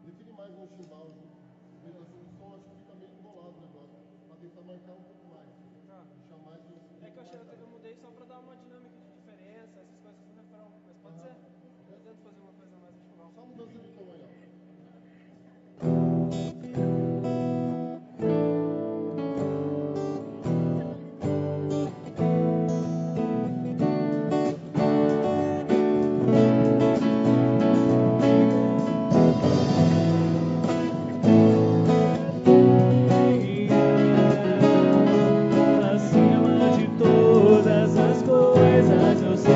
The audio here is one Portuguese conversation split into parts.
Define mais no chimbal. O som acho que fica meio embolado o negócio. Pra tentar marcar um pouco mais. Tá. Deixar mais os. É que eu mudei só pra dar uma dinâmica de diferença, essas coisas no refrão. Mas pode ser. Eu tento fazer uma coisa mais no chimbal. Só mudança de tom aí, ó. Acima de todas as coisas eu sei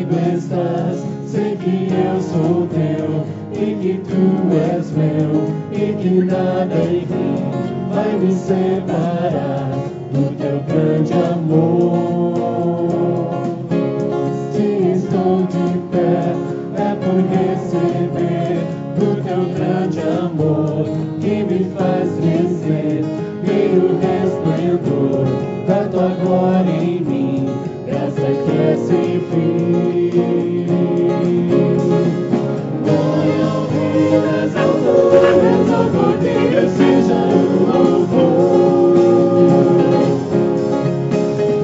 comigo estás, sei que eu sou teu, e que tu és meu, e que nada enfim vai me separar do teu grande amor. Se estou de pé, é por receber do teu grande amor, que me faz vencer, ver o resplendor da tua glória em mim, graça que é sem fim. Glória ao Rei das alturas, ao Cordeiro seja o louvor.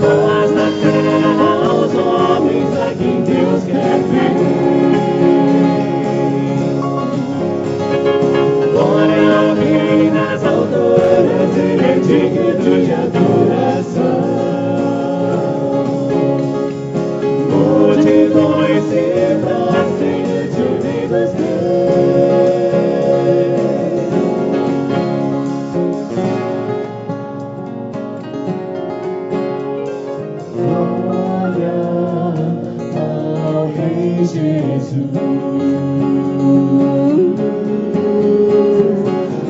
Paz na terra aos homens a quem Deus quer ver. Glória ao Rei nas alturas, Ele é digno de adoração. Multidões se prostrem diante dos Glória ao Rei Jesus.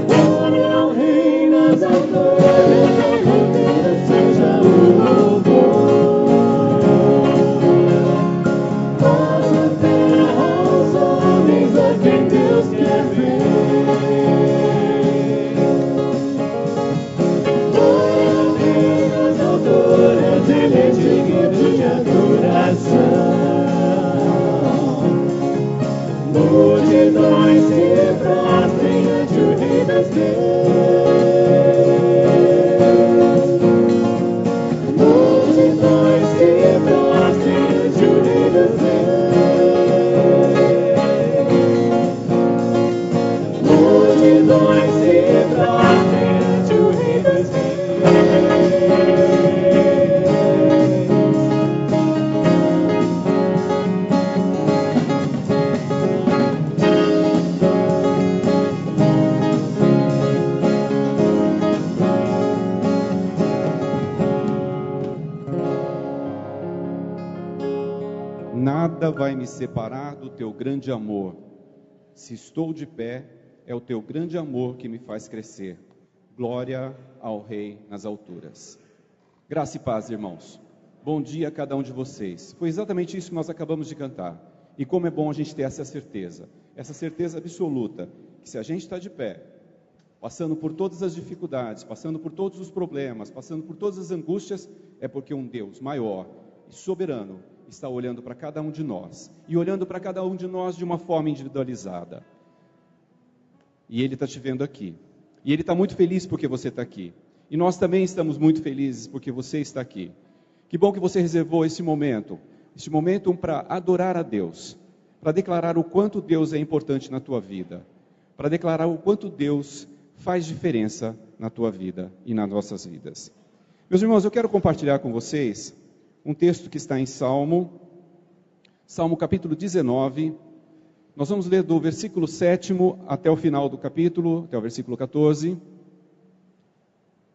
Glória ao Rei nas alturas, ao Cordeiro seja o louvor. Paz na terra aos homens a quem Deus quer ver. Glória ao Rei nas alturas, Ele é digno de adoração. Multidões se prostrem ante o Rei das Reis. Multidões se prostrem ante o Rei das Reis. Multidões se prostrem ante o Rei das Reis. Nada vai me separar do teu grande amor. Se estou de pé, é o teu grande amor que me faz crescer. Glória ao Rei nas alturas. Graça e paz, irmãos. Bom dia a cada um de vocês. Foi exatamente isso que nós acabamos de cantar. E como é bom a gente ter essa certeza absoluta, que se a gente está de pé, passando por todas as dificuldades, passando por todos os problemas, passando por todas as angústias, é porque um Deus maior e soberano está olhando para cada um de nós, e olhando para cada um de nós de uma forma individualizada. E Ele está te vendo aqui, e Ele está muito feliz porque você está aqui, e nós também estamos muito felizes porque você está aqui. Que bom que você reservou esse momento para adorar a Deus, para declarar o quanto Deus é importante na tua vida, para declarar o quanto Deus faz diferença na tua vida e nas nossas vidas. Meus irmãos, eu quero compartilhar com vocês um texto que está em Salmo capítulo 19, nós vamos ler do versículo 7º até o final do capítulo, até o versículo 14,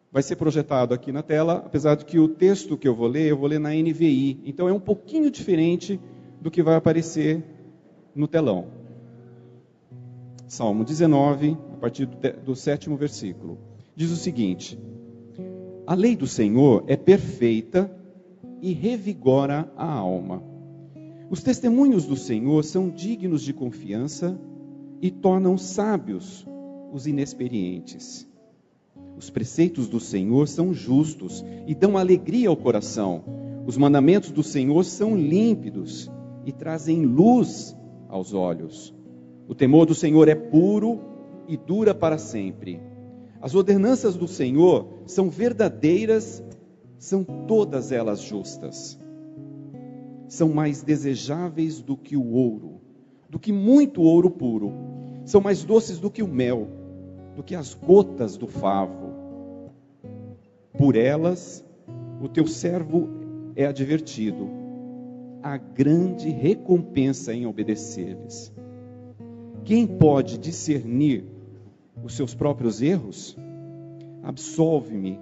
vai ser projetado aqui na tela, apesar de que o texto que eu vou ler na NVI, então é um pouquinho diferente do que vai aparecer no telão. Salmo 19, a partir do 7º versículo, diz o seguinte: a lei do Senhor é perfeita e revigora a alma. Os testemunhos do Senhor são dignos de confiança e tornam sábios os inexperientes. Os preceitos do Senhor são justos e dão alegria ao coração. Os mandamentos do Senhor são límpidos e trazem luz aos olhos. O temor do Senhor é puro e dura para sempre. As ordenanças do Senhor são verdadeiras, são todas elas justas. São mais desejáveis do que o ouro, do que muito ouro puro. São mais doces do que o mel, do que as gotas do favo. Por elas, o teu servo é advertido. Há grande recompensa em obedecer-lhes. Quem pode discernir os seus próprios erros? Absolve-me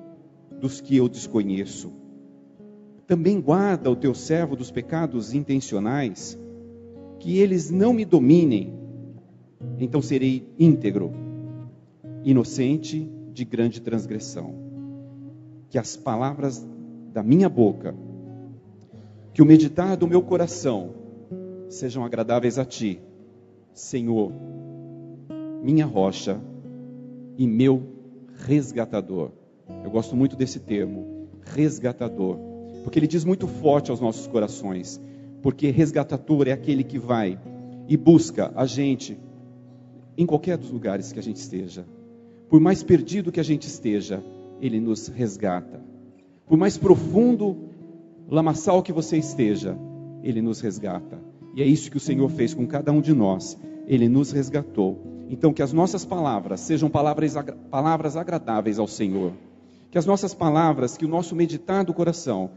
dos que eu desconheço. também guarda o teu servo dos pecados intencionais, que eles não me dominem, então serei íntegro, inocente de grande transgressão. Que as palavras da minha boca, que o meditar do meu coração sejam agradáveis a ti, Senhor, minha rocha e meu resgatador. Eu gosto muito desse termo, resgatador, porque ele diz muito forte aos nossos corações, porque resgatador é aquele que vai e busca a gente em qualquer dos lugares que a gente esteja. Por mais perdido que a gente esteja, ele nos resgata. Por mais profundo lamaçal que você esteja, ele nos resgata. E é isso que o Senhor fez com cada um de nós. Ele nos resgatou. Então que as nossas palavras sejam palavras agradáveis ao Senhor. Que as nossas palavras, que o nosso meditar do coração,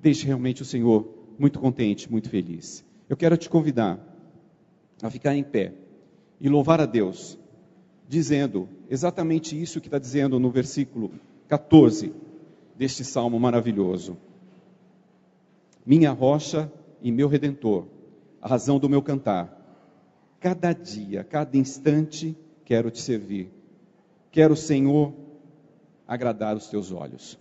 deixe realmente o Senhor muito contente, muito feliz. Eu quero te convidar a ficar em pé e louvar a Deus, dizendo exatamente isso que está dizendo no versículo 14 deste salmo maravilhoso. Minha rocha e meu redentor, a razão do meu cantar. Cada dia, cada instante, quero te servir. Quero, Senhor, agradar os teus olhos.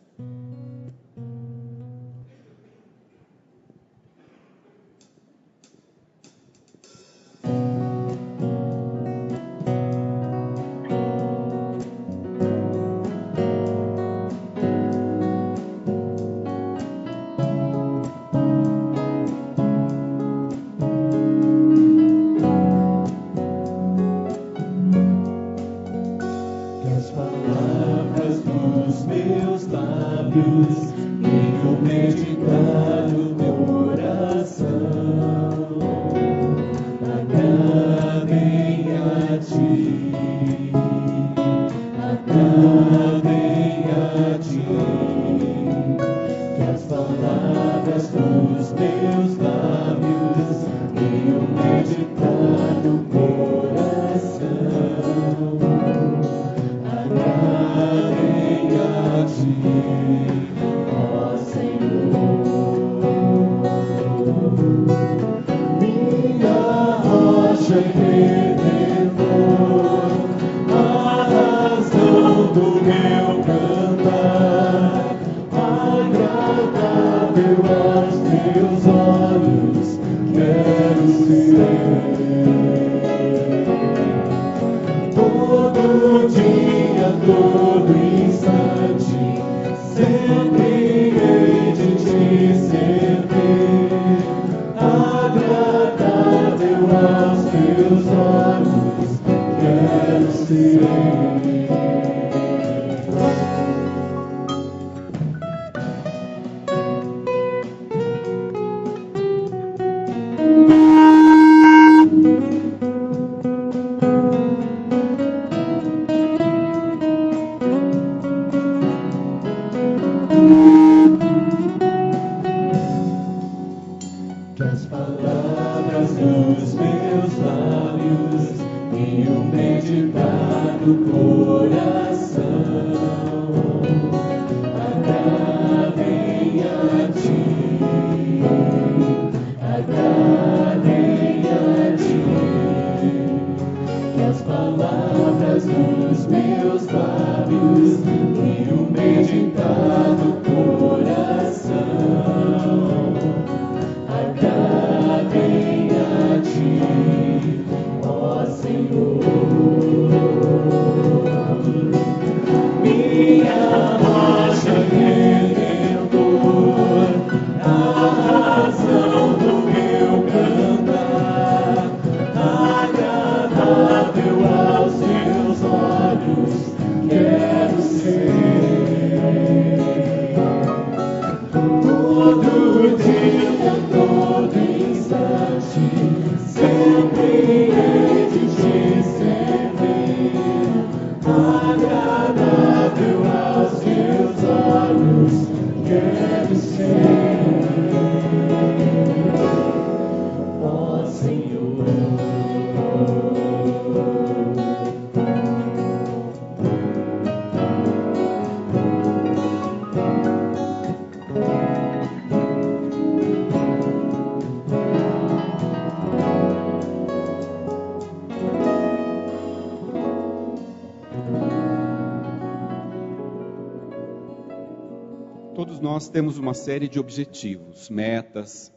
nós temos uma série de objetivos, metas.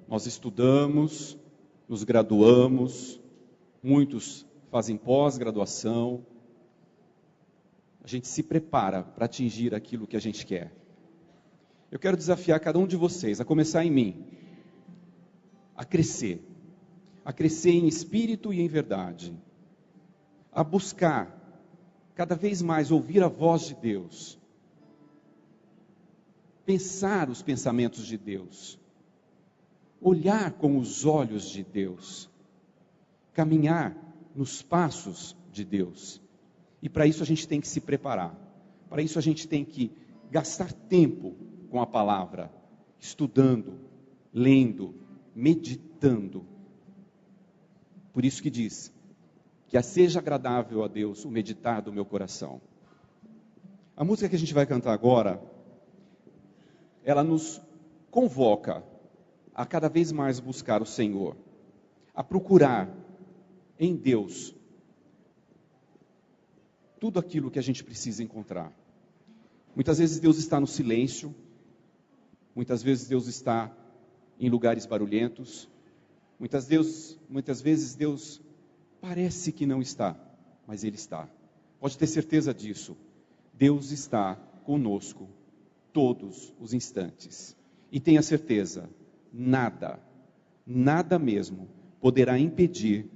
Nós estudamos, nos graduamos, muitos fazem pós-graduação. A gente se prepara para atingir aquilo que a gente quer. Eu quero desafiar cada um de vocês, a começar em mim, a crescer em espírito e em verdade, a buscar cada vez mais ouvir a voz de Deus, pensar os pensamentos de Deus, olhar com os olhos de Deus, caminhar nos passos de Deus. E para isso a gente tem que se preparar, para isso a gente tem que gastar tempo com a palavra, estudando, lendo, meditando. Por isso que diz, que seja agradável a Deus o meditar do meu coração. A música que a gente vai cantar agora, ela nos convoca a cada vez mais buscar o Senhor, a procurar em Deus tudo aquilo que a gente precisa encontrar. Muitas vezes Deus está no silêncio, muitas vezes Deus está em lugares barulhentos, muitas vezes Deus parece que não está, mas Ele está. Pode ter certeza disso. Deus está conosco todos os instantes. E tenha certeza, nada mesmo poderá impedir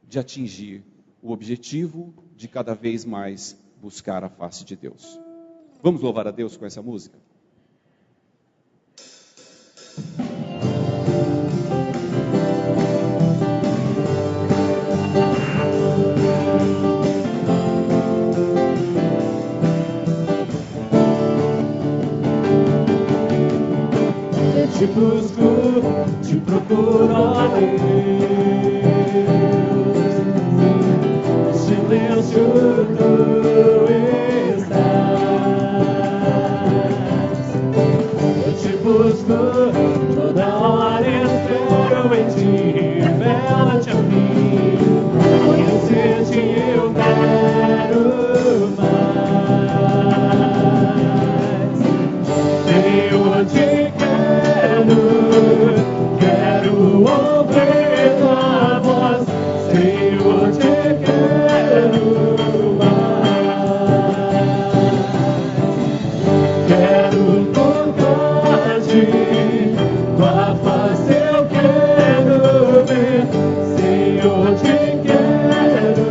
de atingir o objetivo de cada vez mais buscar a face de Deus. Vamos louvar a Deus com essa música? Te busco, te procuro, ó Deus. No silêncio tu estás. Eu te busco, toda hora espero em ti. Revela-te a mim. Conhecer-te eu quero mais. Senhor, te quero ouvir tua voz, Senhor, te quero mais. Quero tocar-te, tua face eu quero ver, Senhor, te quero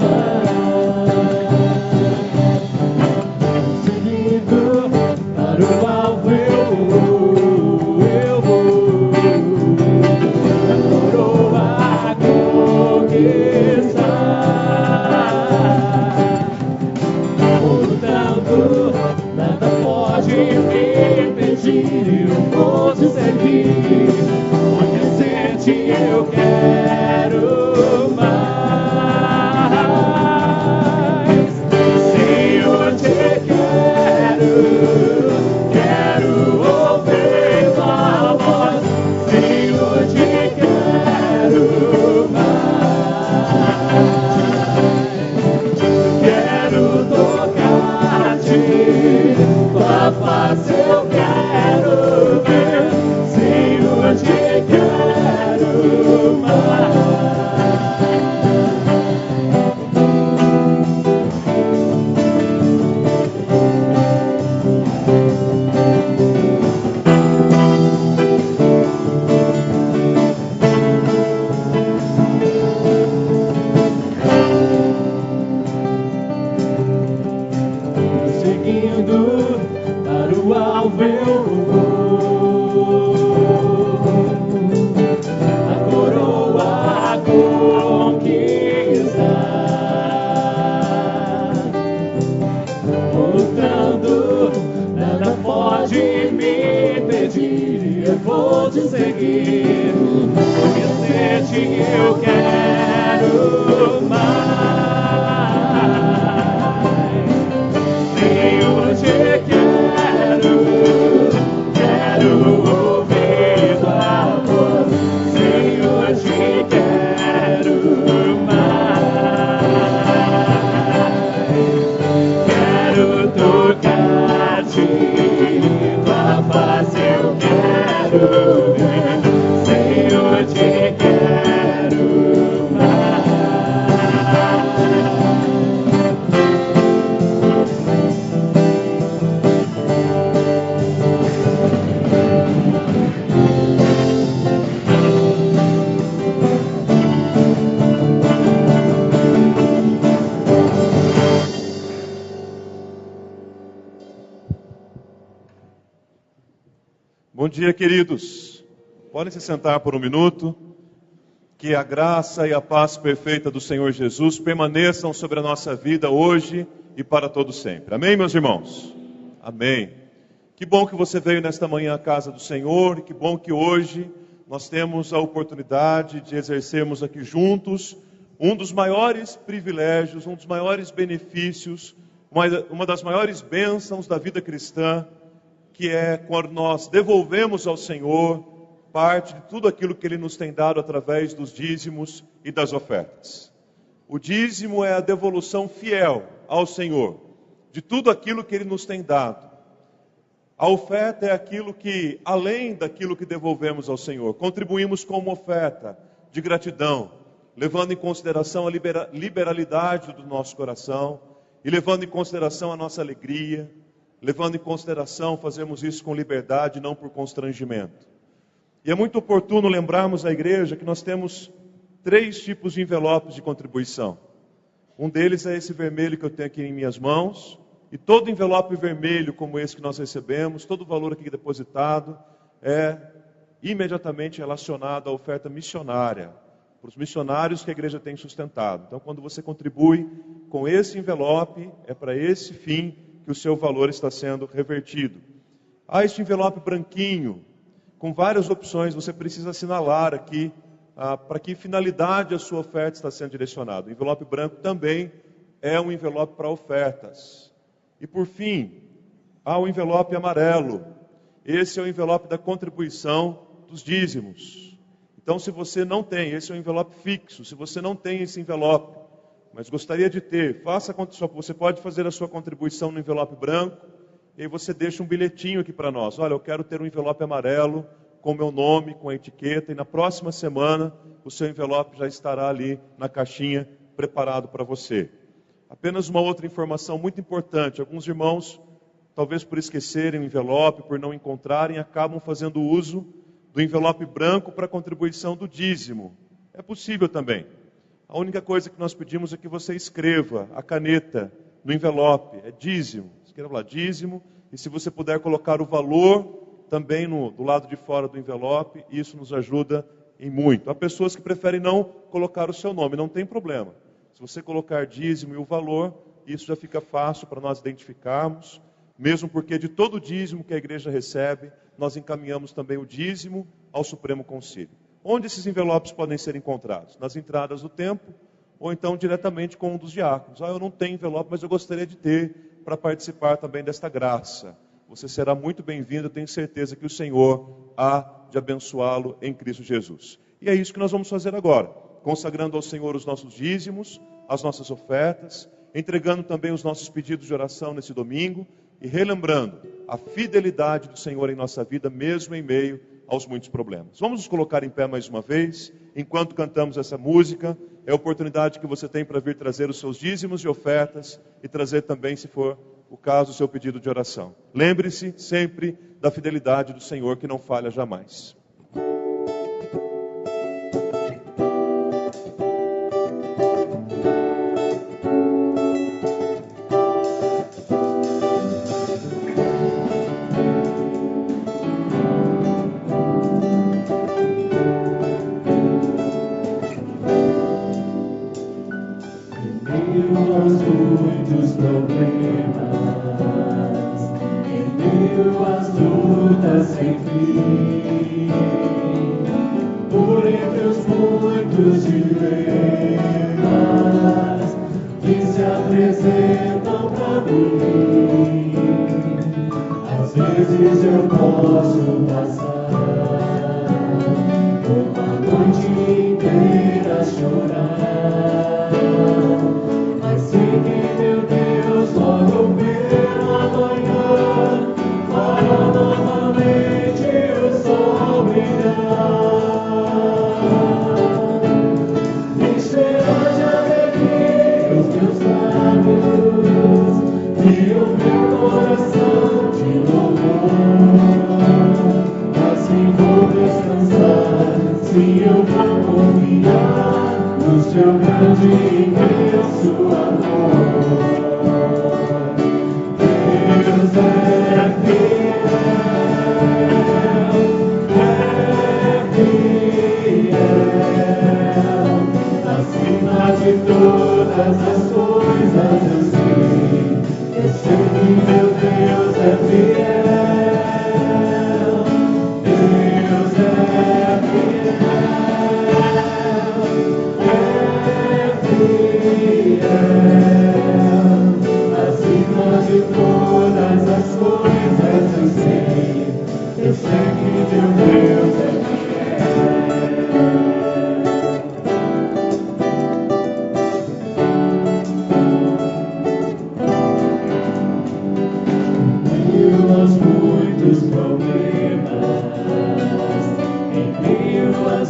mais. Seguindo para o alvo eu vou, a coroa conquistar. Portanto, nada pode me impedir, eu vou te seguir. Conhecer-te eu quero mais. Senhor, te quero ouvir tua voz, Senhor, te quero mais. Quero tocar-te, tua face eu quero ver, Senhor, te quero mais. Seguindo para o alvo eu vou, a coroa a conquistar. Lutando, nada pode me impedir, eu vou te seguir. Conhecer-te eu quero mais. Senhor, te quero ouvir tua voz, Senhor, te quero mais. Quero tocar-te, dia, queridos. Podem se sentar por um minuto. Que a graça e a paz perfeita do Senhor Jesus permaneçam sobre a nossa vida hoje e para todo sempre. Amém, meus irmãos? Amém. Que bom que você veio nesta manhã à casa do Senhor, e que bom que hoje nós temos a oportunidade de exercermos aqui juntos um dos maiores privilégios, um dos maiores benefícios, uma das maiores bênçãos da vida cristã, que é quando nós devolvemos ao Senhor parte de tudo aquilo que Ele nos tem dado através dos dízimos e das ofertas. O dízimo é a devolução fiel ao Senhor de tudo aquilo que Ele nos tem dado. A oferta é aquilo que, além daquilo que devolvemos ao Senhor, contribuímos com uma oferta de gratidão, levando em consideração a liberalidade do nosso coração e levando em consideração a nossa alegria, levando em consideração fazermos isso com liberdade, não por constrangimento. E é muito oportuno lembrarmos à igreja que nós temos 3 tipos de envelopes de contribuição. Um deles é esse vermelho que eu tenho aqui em minhas mãos. E todo envelope vermelho como esse que nós recebemos, todo o valor aqui depositado, é imediatamente relacionado à oferta missionária, para os missionários que a igreja tem sustentado. Então, quando você contribui com esse envelope, é para esse fim que o seu valor está sendo revertido. Há este envelope branquinho, com várias opções, você precisa assinalar aqui para que finalidade a sua oferta está sendo direcionada. O envelope branco também é um envelope para ofertas. E por fim, há o envelope amarelo. Esse é o envelope da contribuição dos dízimos. Então, se você não tem, esse é um envelope fixo. Se você não tem esse envelope, mas gostaria de ter, você pode fazer a sua contribuição no envelope branco. E aí você deixa um bilhetinho aqui para nós. Olha, eu quero ter um envelope amarelo com meu nome, com a etiqueta. E na próxima semana, o seu envelope já estará ali na caixinha, preparado para você. Apenas uma outra informação muito importante. Alguns irmãos, talvez por esquecerem o envelope, por não encontrarem, acabam fazendo uso do envelope branco para a contribuição do dízimo. É possível também. A única coisa que nós pedimos é que você escreva a caneta no envelope. É dízimo. Escreva lá, dízimo, e se você puder colocar o valor também do lado de fora do envelope, isso nos ajuda em muito. Há pessoas que preferem não colocar o seu nome, não tem problema. Se você colocar dízimo e o valor, isso já fica fácil para nós identificarmos, mesmo porque de todo o dízimo que a igreja recebe, nós encaminhamos também o dízimo ao Supremo Concílio. Onde esses envelopes podem ser encontrados? Nas entradas do templo, ou então diretamente com um dos diáconos. Eu não tenho envelope, mas eu gostaria de ter, para participar também desta graça. Você será muito bem-vindo, eu tenho certeza que o Senhor há de abençoá-lo em Cristo Jesus. E é isso que nós vamos fazer agora, consagrando ao Senhor os nossos dízimos, as nossas ofertas, entregando também os nossos pedidos de oração nesse domingo e relembrando a fidelidade do Senhor em nossa vida, mesmo em meio aos muitos problemas. Vamos nos colocar em pé mais uma vez, enquanto cantamos essa música. É a oportunidade que você tem para vir trazer os seus dízimos e ofertas e trazer também, se for o caso, o seu pedido de oração. Lembre-se sempre da fidelidade do Senhor, que não falha jamais. Deus é fiel. todas as coisas eu sei que meu Deus é fiel. Deus é fiel, acima de todas as coisas eu sei que meu Deus é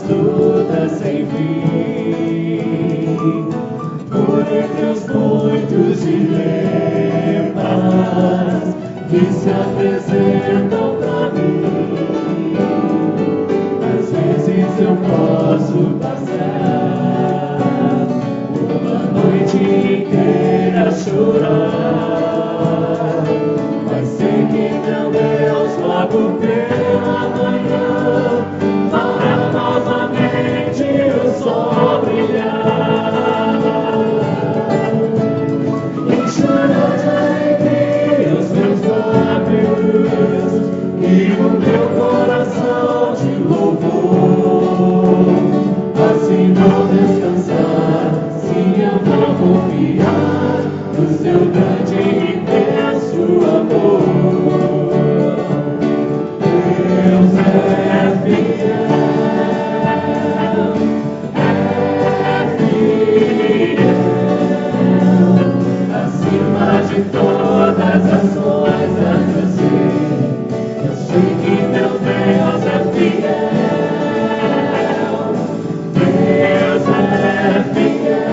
lutas sem fim, por entre os muitos dilemas que se apresentam pra mim. Às vezes eu posso passar uma noite inteira a chorar, mas sei que meu Deus logo pela manhã fará novamente o sol brilhar. Enxerga de alegria os meus lábios e o meu coração de louvor. Assim vou descansar, sim, eu vou confiar no seu grande e imenso amor. Deus é fiel. De todas as coisas eu sei que meu Deus é fiel. Deus é fiel,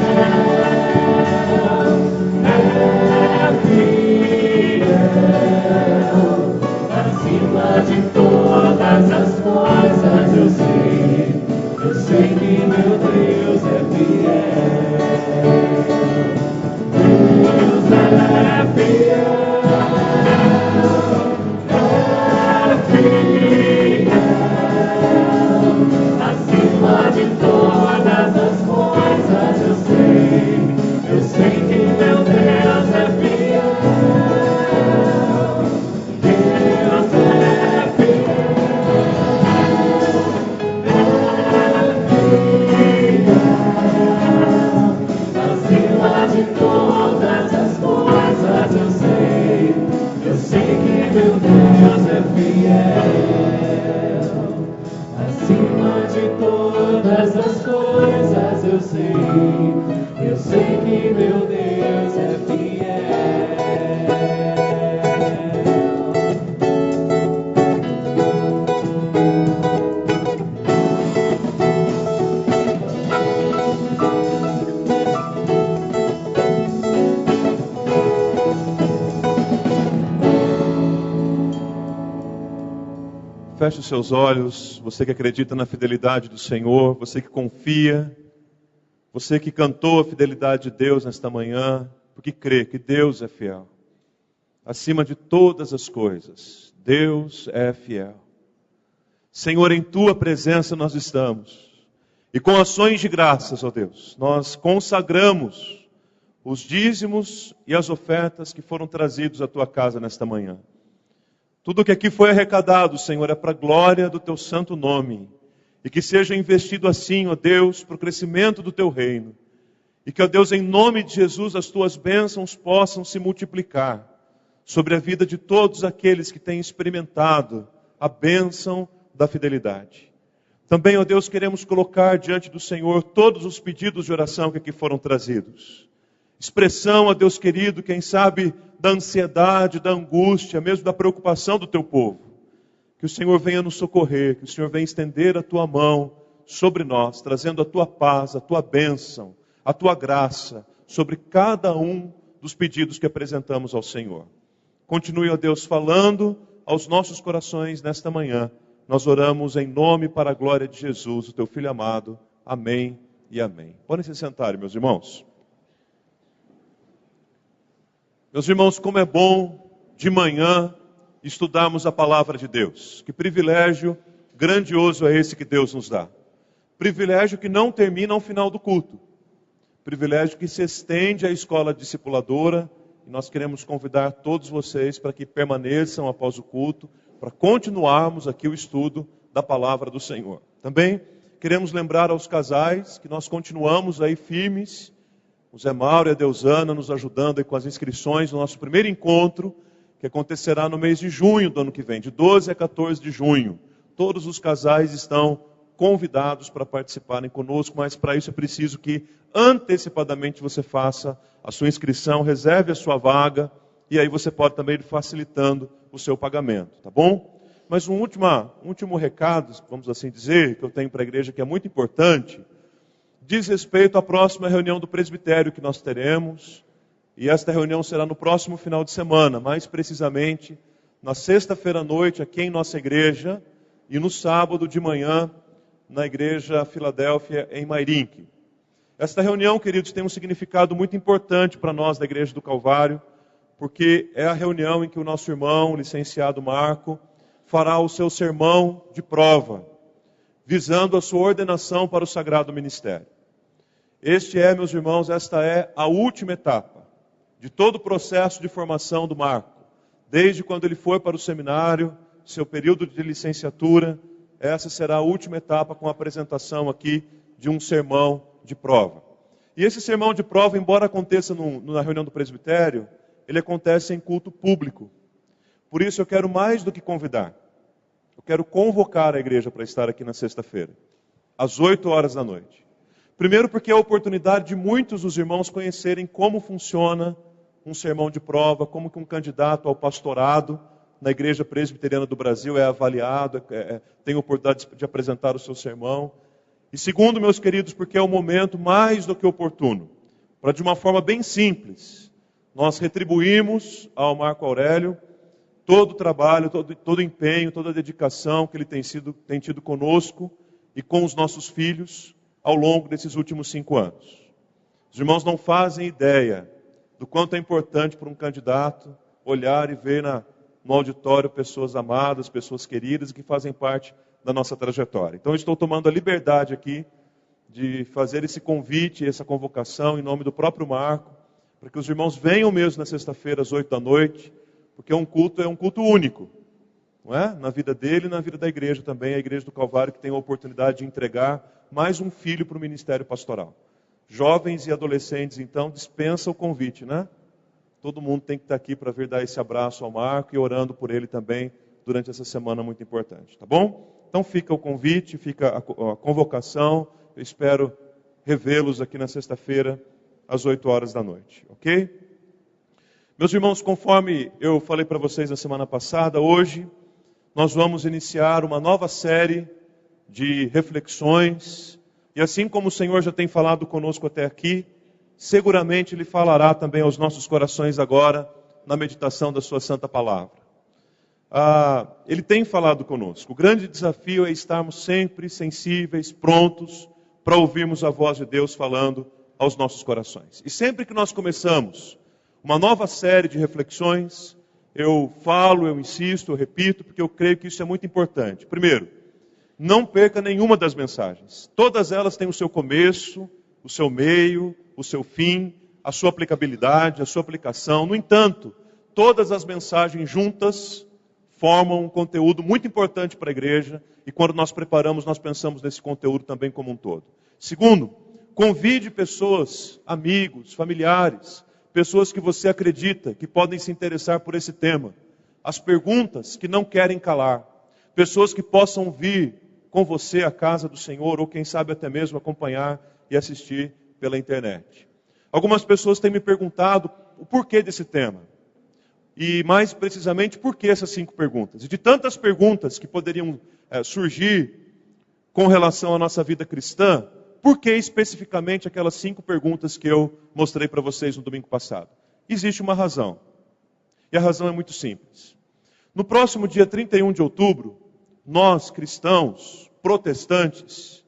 acima de todas as coisas eu sei que meu Deus é fiel. Deus é fiel, acima de todas as coisas eu sei que meu Deus é fiel. Deus é fiel, acima de todas as coisas eu sei que meu Deus é fiel. Acima de todas as coisas eu sei que meu Deus é fiel. Feche os seus olhos, você que acredita na fidelidade do Senhor, você que confia, você que cantou a fidelidade de Deus nesta manhã, porque crê que Deus é fiel. Acima de todas as coisas, Deus é fiel. Senhor, em Tua presença nós estamos, e com ações de graças, ó Deus, nós consagramos os dízimos e as ofertas que foram trazidos à Tua casa nesta manhã. Tudo que aqui foi arrecadado, Senhor, é para a glória do Teu santo nome. E que seja investido assim, ó Deus, para o crescimento do Teu reino. E que, ó Deus, em nome de Jesus, as Tuas bênçãos possam se multiplicar sobre a vida de todos aqueles que têm experimentado a bênção da fidelidade. Também, ó Deus, queremos colocar diante do Senhor todos os pedidos de oração que aqui foram trazidos. Expressão, ó Deus querido, quem sabe, da ansiedade, da angústia, mesmo da preocupação do Teu povo. Que o Senhor venha nos socorrer, que o Senhor venha estender a Tua mão sobre nós, trazendo a Tua paz, a Tua bênção, a Tua graça, sobre cada um dos pedidos que apresentamos ao Senhor. Continue, ó Deus, falando aos nossos corações nesta manhã. Nós oramos em nome para a glória de Jesus, o Teu Filho amado. Amém e amém. Podem se sentar, meus irmãos. Meus irmãos, como é bom de manhã estudarmos a palavra de Deus. Que privilégio grandioso é esse que Deus nos dá. Privilégio que não termina ao final do culto. privilégio que se estende à escola discipuladora, e nós queremos convidar todos vocês para que permaneçam após o culto, para continuarmos aqui o estudo da palavra do Senhor. Também queremos lembrar aos casais que nós continuamos aí firmes, o Zé Mauro e a Deusana nos ajudando aí com as inscrições do nosso primeiro encontro, que acontecerá no mês de junho do ano que vem, de 12 a 14 de junho. Todos os casais estão convidados para participarem conosco, mas para isso é preciso que antecipadamente você faça a sua inscrição, reserve a sua vaga, e aí você pode também ir facilitando o seu pagamento, tá bom? Mas um último recado, vamos assim dizer, que eu tenho para a igreja que é muito importante, diz respeito à próxima reunião do presbitério que nós teremos, e esta reunião será no próximo final de semana, mais precisamente na sexta-feira à noite aqui em nossa igreja, e no sábado de manhã na igreja Filadélfia em Mairinque. Esta reunião, queridos, tem um significado muito importante para nós da Igreja do Calvário, porque é a reunião em que o nosso irmão, o licenciado Marco, fará o seu sermão de prova, visando a sua ordenação para o sagrado ministério. Meus irmãos, esta é a última etapa de todo o processo de formação do Marco. Desde quando ele foi para o seminário, seu período de licenciatura, essa será a última etapa com a apresentação aqui de um sermão de prova. E esse sermão de prova, embora aconteça na reunião do presbitério, ele acontece em culto público. Por isso eu quero mais do que convidar. Eu quero convocar a igreja para estar aqui na sexta-feira, às 8 horas da noite. Primeiro porque é a oportunidade de muitos dos irmãos conhecerem como funciona um sermão de prova, como que um candidato ao pastorado na Igreja Presbiteriana do Brasil é avaliado, tem a oportunidade de apresentar o seu sermão. E segundo, meus queridos, porque é o momento mais do que oportuno, para de uma forma bem simples, nós retribuímos ao Marco Aurélio todo o trabalho, todo o empenho, toda a dedicação que ele tem tido conosco e com os nossos filhos ao longo desses últimos 5 anos. Os irmãos não fazem ideia do quanto é importante para um candidato olhar e ver no auditório pessoas amadas, pessoas queridas que fazem parte da nossa trajetória. Então eu estou tomando a liberdade aqui de fazer esse convite, essa convocação em nome do próprio Marco, para que os irmãos venham mesmo na sexta-feira às 8 da noite, porque é um culto único, não é? Na vida dele e na vida da igreja também, a Igreja do Calvário que tem a oportunidade de entregar mais um filho para o ministério pastoral. Jovens e adolescentes, então, dispensa o convite, né? Todo mundo tem que estar aqui para vir dar esse abraço ao Marco e orando por ele também durante essa semana muito importante, tá bom? Então fica o convite, fica a convocação, eu espero revê-los aqui na sexta-feira às 8 horas da noite, ok? Meus irmãos, conforme eu falei para vocês na semana passada, hoje nós vamos iniciar uma nova série de reflexões, e assim como o Senhor já tem falado conosco até aqui, seguramente Ele falará também aos nossos corações agora, na meditação da sua santa palavra. Ele tem falado conosco. O grande desafio é estarmos sempre sensíveis, prontos, para ouvirmos a voz de Deus falando aos nossos corações. E sempre que nós começamos uma nova série de reflexões, eu falo, eu insisto, eu repito, porque eu creio que isso é muito importante. Primeiro, não perca nenhuma das mensagens. Todas elas têm o seu começo, o seu meio, o seu fim, a sua aplicabilidade, a sua aplicação. No entanto, todas as mensagens juntas formam um conteúdo muito importante para a igreja, e quando nós preparamos, nós pensamos nesse conteúdo também como um todo. Segundo, convide pessoas, amigos, familiares, pessoas que você acredita que podem se interessar por esse tema. As perguntas que não querem calar, pessoas que possam vir com você à casa do Senhor, ou quem sabe até mesmo acompanhar e assistir pela internet. Algumas pessoas têm me perguntado o porquê desse tema. E mais precisamente, por que essas 5 perguntas? E de tantas perguntas que poderiam surgir com relação à nossa vida cristã, por que especificamente aquelas 5 perguntas que eu mostrei para vocês no domingo passado? Existe uma razão. E a razão é muito simples. No próximo dia 31 de outubro, nós, cristãos, protestantes,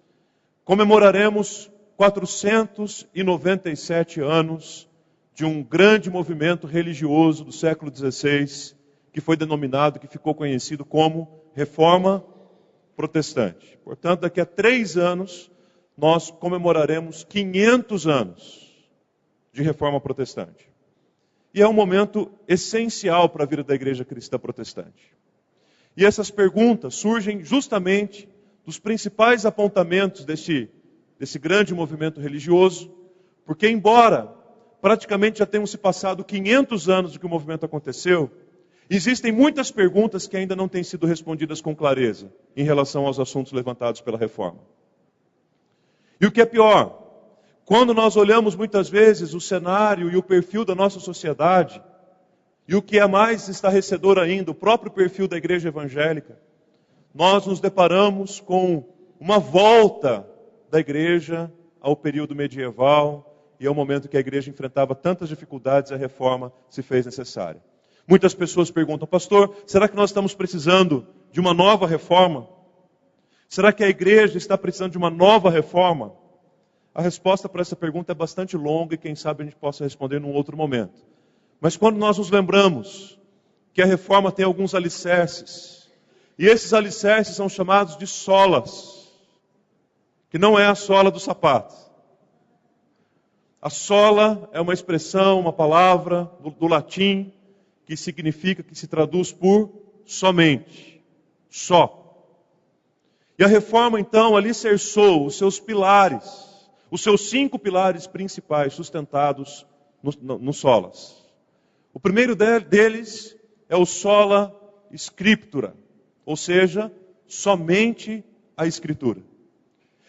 comemoraremos 497 anos de um grande movimento religioso do século XVI, que foi denominado, que ficou conhecido como Reforma Protestante. Portanto, daqui a 3 anos, nós comemoraremos 500 anos de reforma protestante. E é um momento essencial para a vida da igreja cristã protestante. E essas perguntas surgem justamente dos principais apontamentos desse grande movimento religioso, porque embora praticamente já tenham se passado 500 anos do que o movimento aconteceu, existem muitas perguntas que ainda não têm sido respondidas com clareza em relação aos assuntos levantados pela reforma. E o que é pior, quando nós olhamos muitas vezes o cenário e o perfil da nossa sociedade, e o que é mais estarrecedor ainda, o próprio perfil da igreja evangélica, nós nos deparamos com uma volta da igreja ao período medieval e ao momento que a igreja enfrentava tantas dificuldades, a reforma se fez necessária. Muitas pessoas perguntam, pastor, será que nós estamos precisando de uma nova reforma? Será que a igreja está precisando de uma nova reforma? A resposta para essa pergunta é bastante longa e quem sabe a gente possa responder num outro momento. Mas quando nós nos lembramos que a reforma tem alguns alicerces, e esses alicerces são chamados de solas, que não é a sola do sapato. A sola é uma expressão, uma palavra do latim, que significa, que se traduz por somente, só. E a reforma então alicerçou os seus pilares, os seus 5 pilares principais sustentados nos solas. O primeiro deles é o sola scriptura, ou seja, somente a Escritura.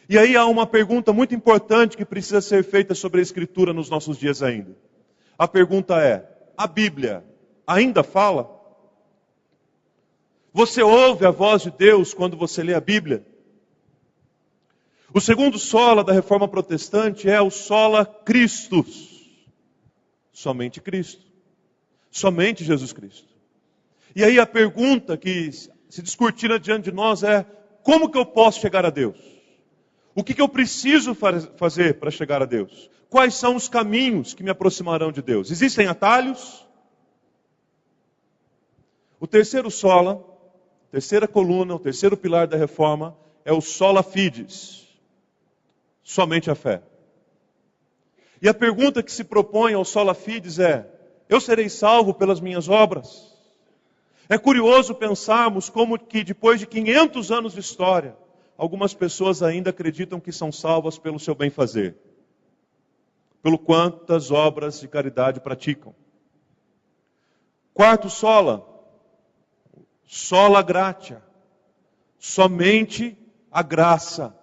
E aí há uma pergunta muito importante que precisa ser feita sobre a Escritura nos nossos dias ainda. A pergunta é, a Bíblia ainda fala? Você ouve a voz de Deus quando você lê a Bíblia? O segundo sola da reforma protestante é o sola Christus. Somente Cristo. Somente Jesus Cristo. E aí a pergunta que se discutirá diante de nós é, como que eu posso chegar a Deus? O que eu preciso fazer para chegar a Deus? Quais são os caminhos que me aproximarão de Deus? Existem atalhos? O terceiro sola, terceira coluna, o terceiro pilar da reforma é o sola fides. Somente a fé. E a pergunta que se propõe ao sola fides é, eu serei salvo pelas minhas obras? É curioso pensarmos como que depois de 500 anos de história, algumas pessoas ainda acreditam que são salvas pelo seu bem-fazer. Pelo quantas obras de caridade praticam. Quarto sola, sola gratia. Somente a graça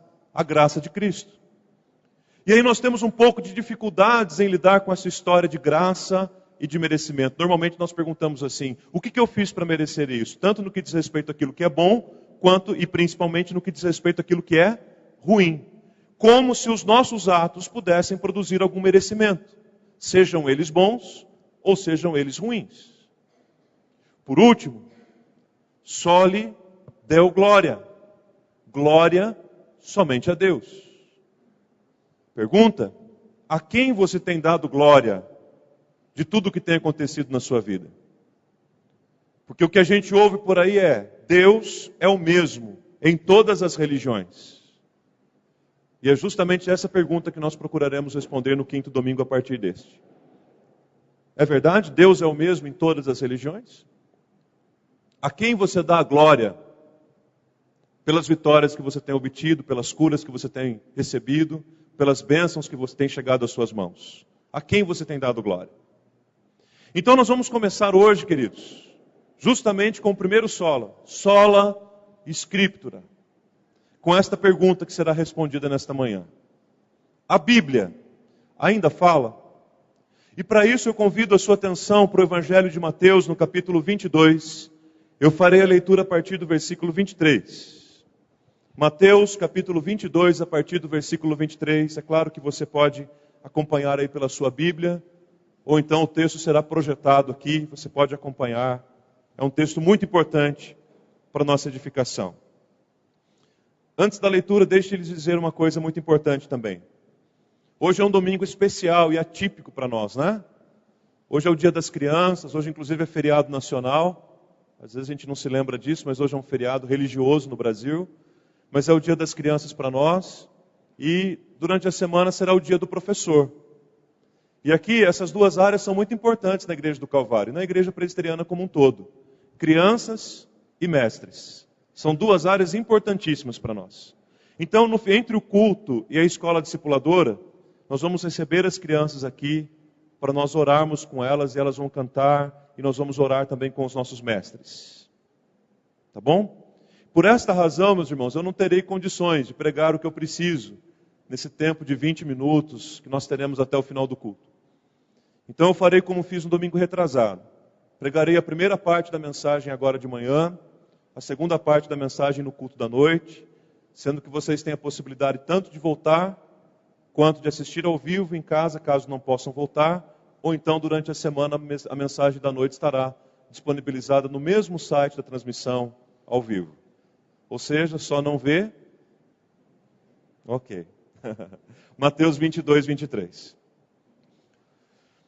de Cristo. E aí nós temos um pouco de dificuldades em lidar com essa história de graça e de merecimento. Normalmente nós perguntamos assim, o que eu fiz para merecer isso? Tanto no que diz respeito àquilo que é bom, quanto e principalmente no que diz respeito àquilo que é ruim. Como se os nossos atos pudessem produzir algum merecimento. Sejam eles bons ou sejam eles ruins. Por último, soli deo glória. Glória somente a Deus. Pergunta, a quem você tem dado glória de tudo o que tem acontecido na sua vida? Porque o que a gente ouve por aí é, Deus é o mesmo em todas as religiões. E é justamente essa pergunta que nós procuraremos responder no 5º domingo a partir deste. É verdade? Deus é o mesmo em todas as religiões? A quem você dá a glória pelas vitórias que você tem obtido, pelas curas que você tem recebido, pelas bênçãos que você tem chegado às suas mãos? A quem você tem dado glória? Então nós vamos começar hoje, queridos, justamente com o primeiro sola, sola scriptura, com esta pergunta que será respondida nesta manhã. A Bíblia ainda fala? E para isso eu convido a sua atenção para o Evangelho de Mateus, no capítulo 22. Eu farei a leitura a partir do versículo 23. Mateus, capítulo 22, a partir do versículo 23. É claro que você pode acompanhar aí pela sua Bíblia, ou então o texto será projetado aqui, você pode acompanhar. É um texto muito importante para a nossa edificação. Antes da leitura, deixe-lhes dizer uma coisa muito importante também. Hoje é um domingo especial e atípico para nós, né? Hoje é o Dia das Crianças, hoje inclusive é feriado nacional. Às vezes a gente não se lembra disso, mas hoje é um feriado religioso no Brasil. Mas é o Dia das Crianças para nós. E durante a semana será o Dia do Professor. E aqui, essas duas áreas são muito importantes na Igreja do Calvário, na Igreja Presbiteriana como um todo. Crianças e mestres. São duas áreas importantíssimas para nós. Então, entre o culto e a escola discipuladora, nós vamos receber as crianças aqui para nós orarmos com elas e elas vão cantar e nós vamos orar também com os nossos mestres. Tá bom? Por esta razão, meus irmãos, eu não terei condições de pregar o que eu preciso nesse tempo de 20 minutos que nós teremos até o final do culto. Então eu farei como fiz no domingo retrasado. Pregarei a primeira parte da mensagem agora de manhã, a segunda parte da mensagem no culto da noite, sendo que vocês têm a possibilidade tanto de voltar, quanto de assistir ao vivo em casa, caso não possam voltar, ou então durante a semana a mensagem da noite estará disponibilizada no mesmo site da transmissão ao vivo. Ou seja, só não vê? Ok. Mateus 22, 23.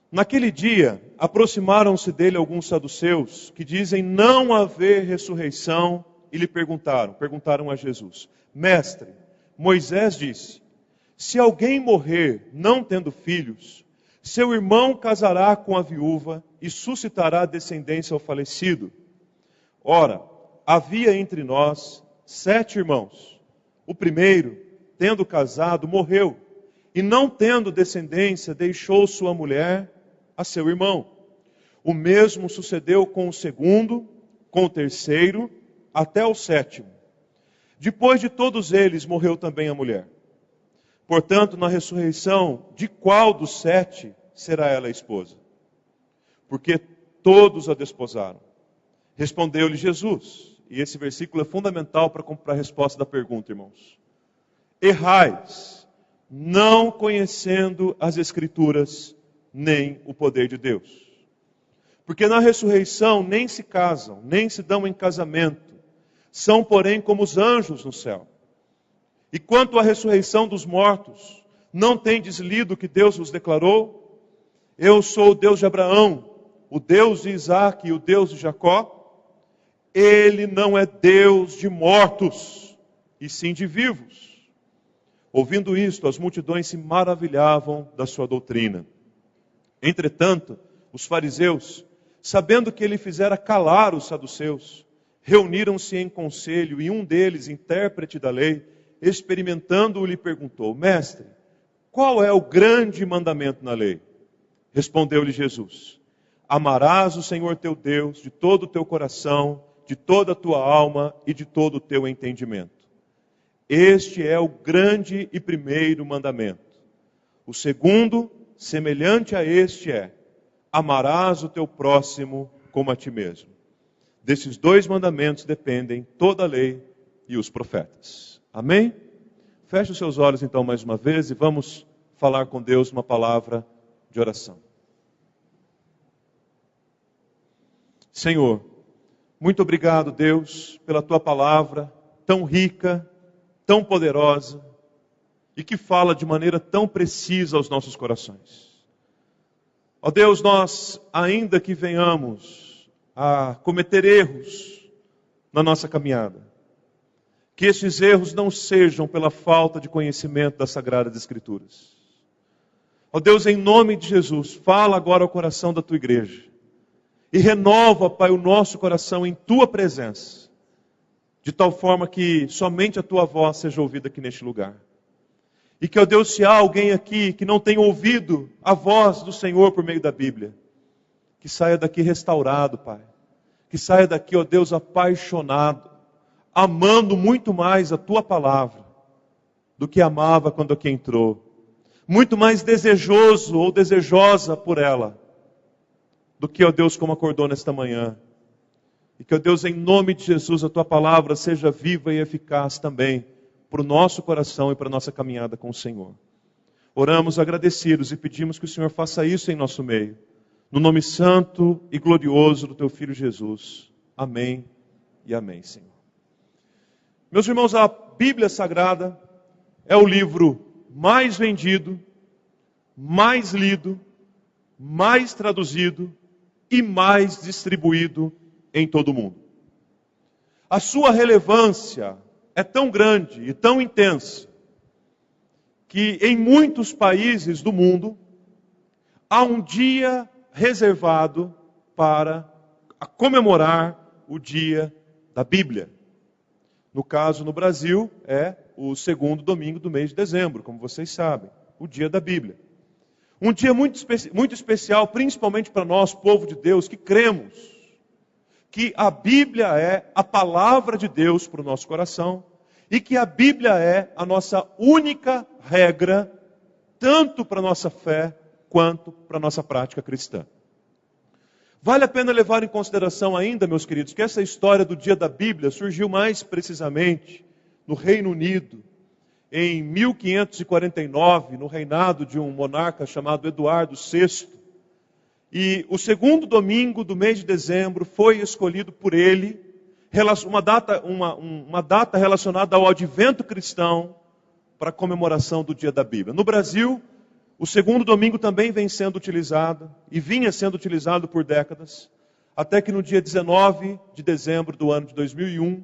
Naquele dia, aproximaram-se dele alguns saduceus que dizem não haver ressurreição e lhe perguntaram a Jesus: Mestre, Moisés disse, se alguém morrer não tendo filhos, seu irmão casará com a viúva e suscitará descendência ao falecido. Ora, havia entre nós 7 irmãos. O primeiro, tendo casado, morreu, e não tendo descendência, deixou sua mulher a seu irmão. O mesmo sucedeu com o segundo, com o terceiro, até o 7º. Depois de todos eles, morreu também a mulher. Portanto, na ressurreição, de qual dos 7 será ela a esposa? Porque todos a desposaram. Respondeu-lhe Jesus, e esse versículo é fundamental para a resposta da pergunta, irmãos. Errais, não conhecendo as Escrituras, nem o poder de Deus. Porque na ressurreição nem se casam, nem se dão em casamento, são, porém, como os anjos no céu. E quanto à ressurreição dos mortos, não tendes lido o que Deus vos declarou? Eu sou o Deus de Abraão, o Deus de Isaque e o Deus de Jacó. Ele não é Deus de mortos, e sim de vivos. Ouvindo isto, as multidões se maravilhavam da sua doutrina. Entretanto, os fariseus, sabendo que ele fizera calar os saduceus, reuniram-se em conselho, e um deles, intérprete da lei, experimentando-o, lhe perguntou: Mestre, qual é o grande mandamento na lei? Respondeu-lhe Jesus: Amarás o Senhor teu Deus de todo o teu coração, de toda a tua alma e de todo o teu entendimento. Este é o grande e primeiro mandamento. O segundo, semelhante a este é: amarás o teu próximo como a ti mesmo. Desses 2 mandamentos dependem toda a lei e os profetas. Amém? Feche os seus olhos então mais uma vez e vamos falar com Deus uma palavra de oração. Senhor, muito obrigado, Deus, pela tua palavra tão rica, tão poderosa e que fala de maneira tão precisa aos nossos corações. Ó Deus, nós, ainda que venhamos a cometer erros na nossa caminhada, que esses erros não sejam pela falta de conhecimento das Sagradas Escrituras. Ó Deus, em nome de Jesus, fala agora ao coração da tua igreja e renova, Pai, o nosso coração em tua presença, de tal forma que somente a tua voz seja ouvida aqui neste lugar. E que, ó Deus, se há alguém aqui que não tem ouvido a voz do Senhor por meio da Bíblia, que saia daqui restaurado, Pai. Que saia daqui, ó Deus, apaixonado, amando muito mais a tua palavra do que amava quando aqui entrou. Muito mais desejoso ou desejosa por ela do que, ó Deus, como acordou nesta manhã. E que, ó Deus, em nome de Jesus, a tua palavra seja viva e eficaz também para o nosso coração e para a nossa caminhada com o Senhor. Oramos agradecidos e pedimos que o Senhor faça isso em nosso meio. No nome santo e glorioso do teu Filho Jesus. Amém e amém, Senhor. Meus irmãos, a Bíblia Sagrada é o livro mais vendido, mais lido, mais traduzido e mais distribuído em todo o mundo. A sua relevância é tão grande e tão intensa que em muitos países do mundo há um dia reservado para comemorar o dia da Bíblia. No caso, no Brasil, é o segundo domingo do mês de dezembro, como vocês sabem, o dia da Bíblia. Um dia muito especial, principalmente para nós, povo de Deus, que cremos que a Bíblia é a palavra de Deus para o nosso coração e que a Bíblia é a nossa única regra, tanto para a nossa fé quanto para a nossa prática cristã. Vale a pena levar em consideração ainda, meus queridos, que essa história do dia da Bíblia surgiu mais precisamente no Reino Unido, em 1549, no reinado de um monarca chamado Eduardo VI. E o segundo domingo do mês de dezembro foi escolhido por ele, uma data relacionada ao advento cristão, para a comemoração do dia da Bíblia. No Brasil, o segundo domingo também vem sendo utilizado, e vinha sendo utilizado por décadas, até que no dia 19 de dezembro do ano de 2001,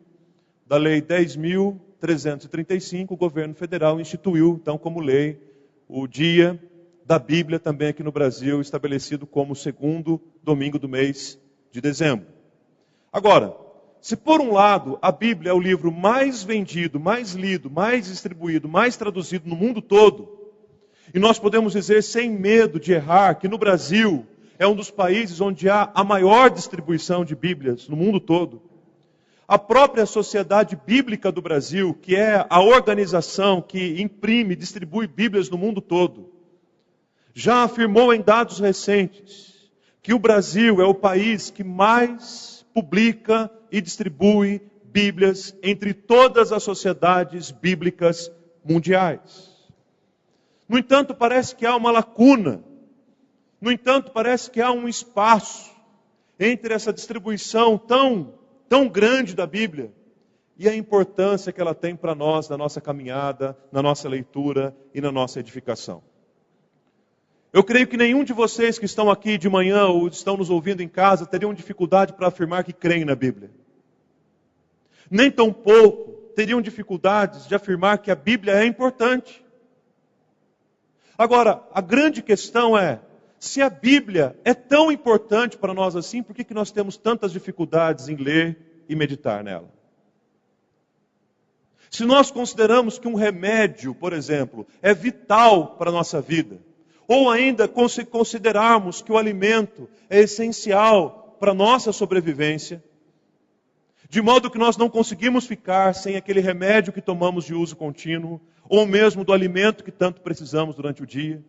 da Lei 10.335, o governo federal instituiu, então, como lei, o dia da Bíblia também aqui no Brasil, estabelecido como o segundo domingo do mês de dezembro. Agora, se por um lado a Bíblia é o livro mais vendido, mais lido, mais distribuído, mais traduzido no mundo todo, e nós podemos dizer sem medo de errar que no Brasil é um dos países onde há a maior distribuição de Bíblias no mundo todo, a própria Sociedade Bíblica do Brasil, que é a organização que imprime e distribui Bíblias no mundo todo, já afirmou em dados recentes que o Brasil é o país que mais publica e distribui Bíblias entre todas as sociedades bíblicas mundiais. No entanto, parece que há uma lacuna. No entanto, parece que há um espaço entre essa distribuição tão grande da Bíblia e a importância que ela tem para nós, na nossa caminhada, na nossa leitura e na nossa edificação. Eu creio que nenhum de vocês que estão aqui de manhã ou estão nos ouvindo em casa teriam dificuldade para afirmar que creem na Bíblia. Nem tampouco teriam dificuldades de afirmar que a Bíblia é importante. Agora, a grande questão é, se a Bíblia é tão importante para nós assim, por que nós temos tantas dificuldades em ler e meditar nela? Se nós consideramos que um remédio, por exemplo, é vital para a nossa vida, ou ainda considerarmos que o alimento é essencial para a nossa sobrevivência, de modo que nós não conseguimos ficar sem aquele remédio que tomamos de uso contínuo, ou mesmo do alimento que tanto precisamos durante o dia.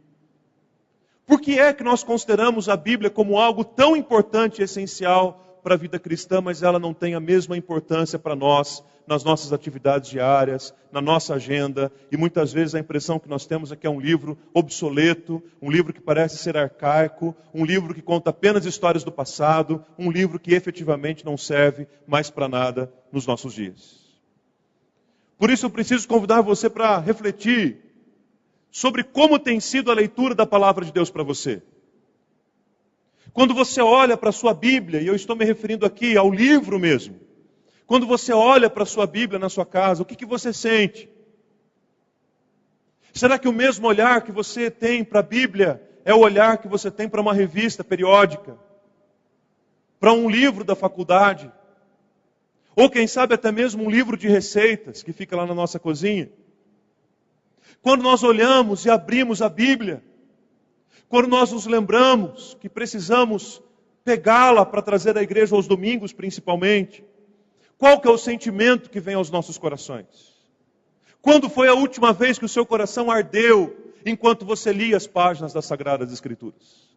Por que é que nós consideramos a Bíblia como algo tão importante e essencial para a vida cristã, mas ela não tem a mesma importância para nós, nas nossas atividades diárias, na nossa agenda, e muitas vezes a impressão que nós temos é que é um livro obsoleto, um livro que parece ser arcaico, um livro que conta apenas histórias do passado, um livro que efetivamente não serve mais para nada nos nossos dias. Por isso eu preciso convidar você para refletir sobre como tem sido a leitura da palavra de Deus para você. Quando você olha para a sua Bíblia, e eu estou me referindo aqui ao livro mesmo, quando você olha para a sua Bíblia na sua casa, o que você sente? Será que o mesmo olhar que você tem para a Bíblia é o olhar que você tem para uma revista periódica? Para um livro da faculdade? Ou quem sabe até mesmo um livro de receitas que fica lá na nossa cozinha? Quando nós olhamos e abrimos a Bíblia, quando nós nos lembramos que precisamos pegá-la para trazer à igreja aos domingos principalmente, qual que é o sentimento que vem aos nossos corações? Quando foi a última vez que o seu coração ardeu enquanto você lia as páginas das Sagradas Escrituras?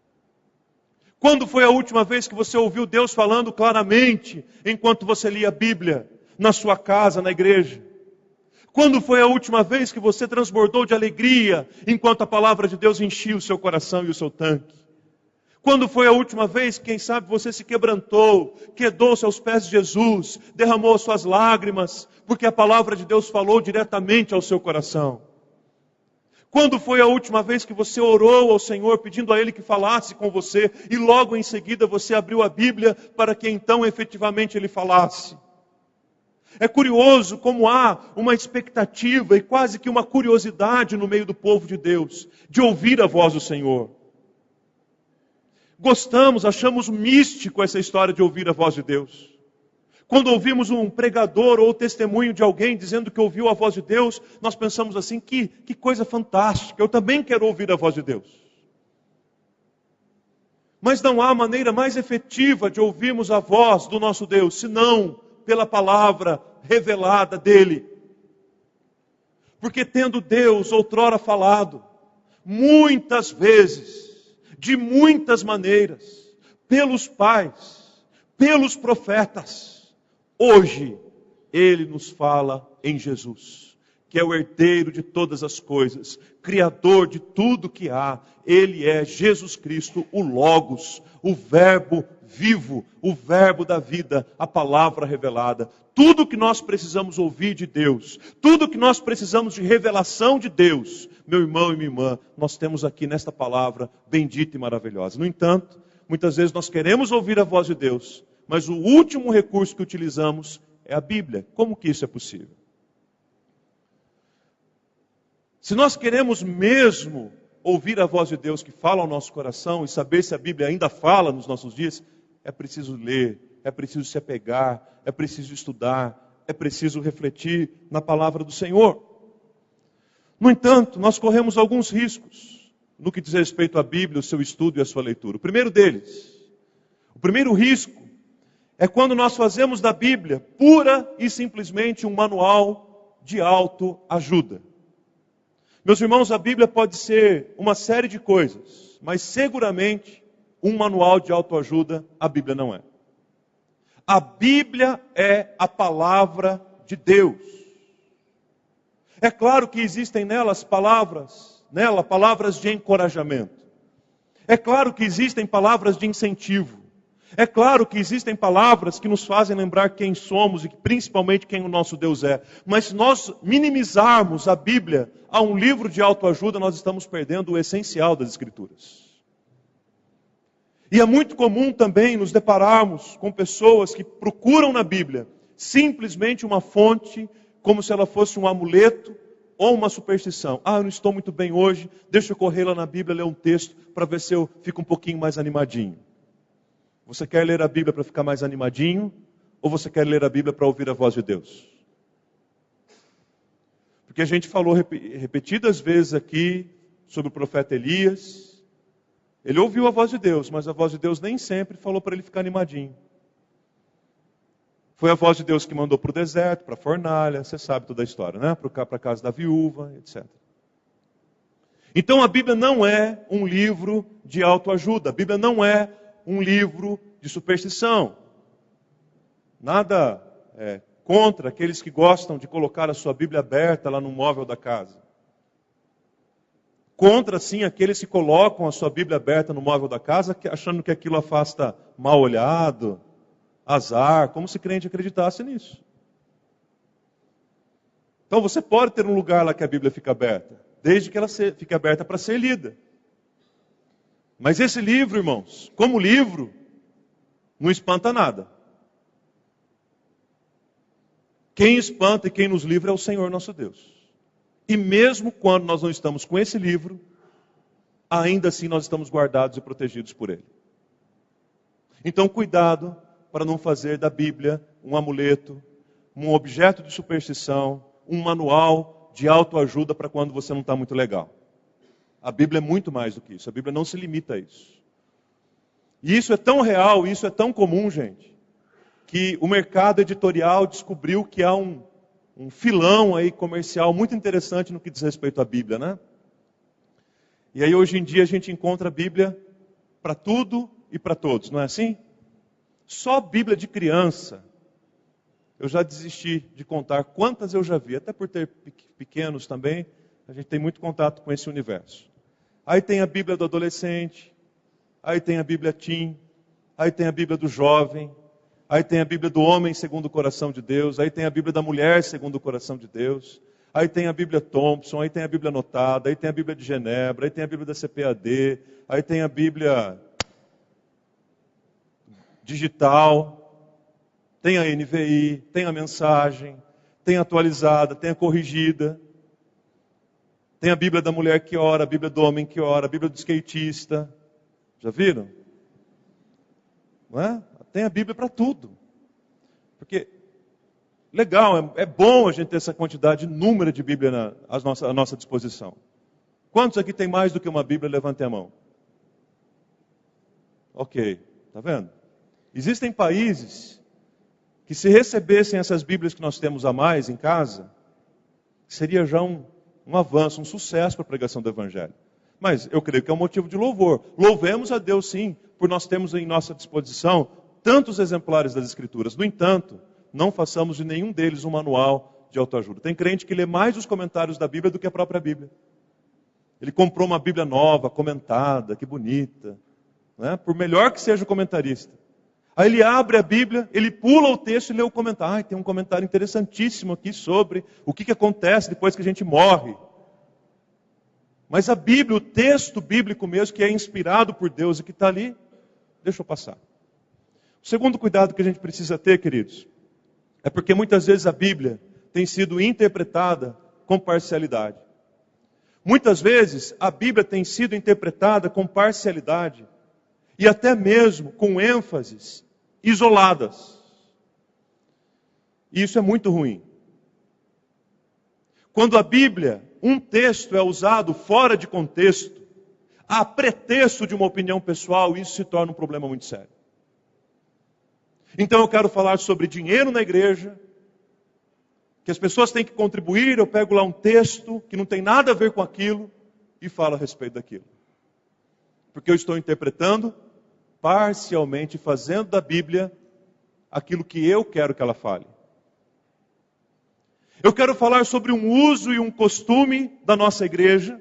Quando foi a última vez que você ouviu Deus falando claramente enquanto você lia a Bíblia, na sua casa, na igreja? Quando foi a última vez que você transbordou de alegria enquanto a palavra de Deus enchia o seu coração e o seu tanque? Quando foi a última vez, quem sabe, você se quebrantou, quedou-se aos pés de Jesus, derramou as suas lágrimas, porque a palavra de Deus falou diretamente ao seu coração? Quando foi a última vez que você orou ao Senhor, pedindo a Ele que falasse com você, e logo em seguida você abriu a Bíblia para que então efetivamente Ele falasse? É curioso como há uma expectativa e quase que uma curiosidade no meio do povo de Deus, de ouvir a voz do Senhor. Gostamos, achamos místico essa história de ouvir a voz de Deus. Quando ouvimos um pregador ou testemunho de alguém dizendo que ouviu a voz de Deus, nós pensamos assim, que coisa fantástica, eu também quero ouvir a voz de Deus. Mas não há maneira mais efetiva de ouvirmos a voz do nosso Deus, senão pela palavra revelada dele. Porque tendo Deus outrora falado, muitas vezes, de muitas maneiras, pelos pais, pelos profetas, hoje Ele nos fala em Jesus, que é o herdeiro de todas as coisas, Criador de tudo que há. Ele é Jesus Cristo, o Logos, o Verbo vivo, o Verbo da vida, a palavra revelada. Tudo que nós precisamos ouvir de Deus, tudo que nós precisamos de revelação de Deus, meu irmão e minha irmã, nós temos aqui nesta palavra bendita e maravilhosa. No entanto, muitas vezes nós queremos ouvir a voz de Deus, mas o último recurso que utilizamos é a Bíblia. Como que isso é possível? Se nós queremos mesmo ouvir a voz de Deus que fala ao nosso coração e saber se a Bíblia ainda fala nos nossos dias, é preciso ler, é preciso se apegar, é preciso estudar, é preciso refletir na palavra do Senhor. No entanto, nós corremos alguns riscos no que diz respeito à Bíblia, o seu estudo e a sua leitura. O primeiro risco é quando nós fazemos da Bíblia pura e simplesmente um manual de autoajuda. Meus irmãos, a Bíblia pode ser uma série de coisas, mas seguramente um manual de autoajuda a Bíblia não é. A Bíblia é a palavra de Deus. É claro que existem nela palavras de encorajamento. É claro que existem palavras de incentivo. É claro que existem palavras que nos fazem lembrar quem somos e principalmente quem o nosso Deus é. Mas se nós minimizarmos a Bíblia a um livro de autoajuda, nós estamos perdendo o essencial das Escrituras. E é muito comum também nos depararmos com pessoas que procuram na Bíblia simplesmente uma fonte, como se ela fosse um amuleto ou uma superstição. Eu não estou muito bem hoje, deixa eu correr lá na Bíblia, ler um texto para ver se eu fico um pouquinho mais animadinho. Você quer ler a Bíblia para ficar mais animadinho? Ou você quer ler a Bíblia para ouvir a voz de Deus? Porque a gente falou repetidas vezes aqui sobre o profeta Elias. Ele ouviu a voz de Deus, mas a voz de Deus nem sempre falou para ele ficar animadinho. Foi a voz de Deus que mandou para o deserto, para a fornalha, você sabe toda a história, né? Para a casa da viúva, etc. Então a Bíblia não é um livro de autoajuda. A Bíblia não é um livro de superstição. Nada contra aqueles que gostam de colocar a sua Bíblia aberta lá no móvel da casa. Contra, sim, aqueles que colocam a sua Bíblia aberta no móvel da casa, achando que aquilo afasta mal olhado, azar, como se crente acreditasse nisso. Então você pode ter um lugar lá que a Bíblia fica aberta, desde que ela fique aberta para ser lida. Mas esse livro, irmãos, como livro, não espanta nada. Quem espanta e quem nos livra é o Senhor nosso Deus. E mesmo quando nós não estamos com esse livro, ainda assim nós estamos guardados e protegidos por ele. Então cuidado para não fazer da Bíblia um amuleto, um objeto de superstição, um manual de autoajuda para quando você não está muito legal. A Bíblia é muito mais do que isso. A Bíblia não se limita a isso. E isso é tão real, isso é tão comum, gente, que o mercado editorial descobriu que há um filão aí comercial muito interessante no que diz respeito à Bíblia, né? E aí hoje em dia a gente encontra a Bíblia para tudo e para todos, não é assim? Só Bíblia de criança, eu já desisti de contar quantas eu já vi, até por ter pequenos também, a gente tem muito contato com esse universo. Aí tem a Bíblia do adolescente, aí tem a Bíblia teen, aí tem a Bíblia do jovem, aí tem a Bíblia do homem segundo o coração de Deus, aí tem a Bíblia da mulher segundo o coração de Deus, aí tem a Bíblia Thompson, aí tem a Bíblia anotada, aí tem a Bíblia de Genebra, aí tem a Bíblia da CPAD, aí tem a Bíblia digital, tem a NVI, tem a mensagem, tem a atualizada, tem a corrigida, tem a Bíblia da mulher que ora, a Bíblia do homem que ora, a Bíblia do skatista. Já viram? Não é? Tem a Bíblia para tudo. Porque, legal, é bom a gente ter essa quantidade inúmera de Bíblia à nossa disposição. Quantos aqui tem mais do que uma Bíblia? Levantem a mão. Ok, está vendo? Existem países que, se recebessem essas Bíblias que nós temos a mais em casa, seria já um avanço, um sucesso para a pregação do Evangelho. Mas eu creio que é um motivo de louvor. Louvemos a Deus, sim, por nós termos em nossa disposição tantos exemplares das Escrituras. No entanto, não façamos de nenhum deles um manual de autoajuda. Tem crente que lê mais os comentários da Bíblia do que a própria Bíblia. Ele comprou uma Bíblia nova, comentada, que bonita, né? Por melhor que seja o comentarista. Aí ele abre a Bíblia, ele pula o texto e lê o comentário. Tem um comentário interessantíssimo aqui sobre o que acontece depois que a gente morre. Mas a Bíblia, o texto bíblico mesmo, que é inspirado por Deus e que está ali, deixa eu passar. O segundo cuidado que a gente precisa ter, queridos, é porque muitas vezes a Bíblia tem sido interpretada com parcialidade. Muitas vezes a Bíblia tem sido interpretada com parcialidade e até mesmo com ênfases isoladas. E isso é muito ruim. Quando a Bíblia, um texto é usado fora de contexto, a pretexto de uma opinião pessoal, isso se torna um problema muito sério. Então eu quero falar sobre dinheiro na igreja, que as pessoas têm que contribuir, eu pego lá um texto que não tem nada a ver com aquilo e falo a respeito daquilo. Porque eu estou interpretando parcialmente, fazendo da Bíblia aquilo que eu quero que ela fale. Eu quero falar sobre um uso e um costume da nossa igreja.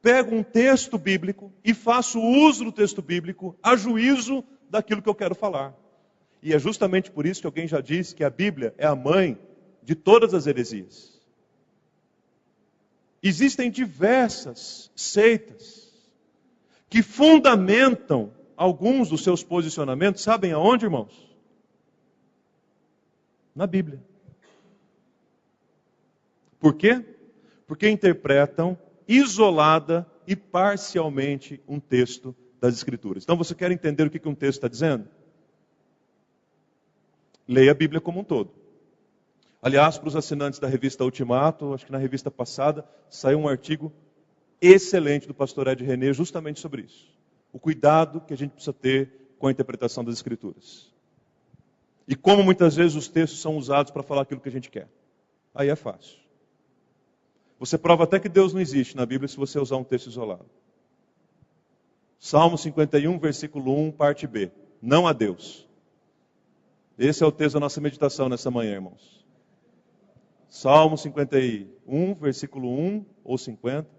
Pego um texto bíblico e faço uso do texto bíblico a juízo daquilo que eu quero falar. E é justamente por isso que alguém já disse que a Bíblia é a mãe de todas as heresias. Existem diversas seitas que fundamentam alguns dos seus posicionamentos, sabem aonde, irmãos? Na Bíblia. Por quê? Porque interpretam isolada e parcialmente um texto das Escrituras. Então você quer entender o que um texto está dizendo? Leia a Bíblia como um todo. Aliás, para os assinantes da revista Ultimato, acho que na revista passada, saiu um artigo excelente do pastor Ed René justamente sobre isso. O cuidado que a gente precisa ter com a interpretação das Escrituras. E como muitas vezes os textos são usados para falar aquilo que a gente quer. Aí é fácil. Você prova até que Deus não existe na Bíblia se você usar um texto isolado. Salmo 51, versículo 1, parte B. Não há Deus. Esse é o texto da nossa meditação nessa manhã, irmãos. Salmo 51, versículo 1 ou 50,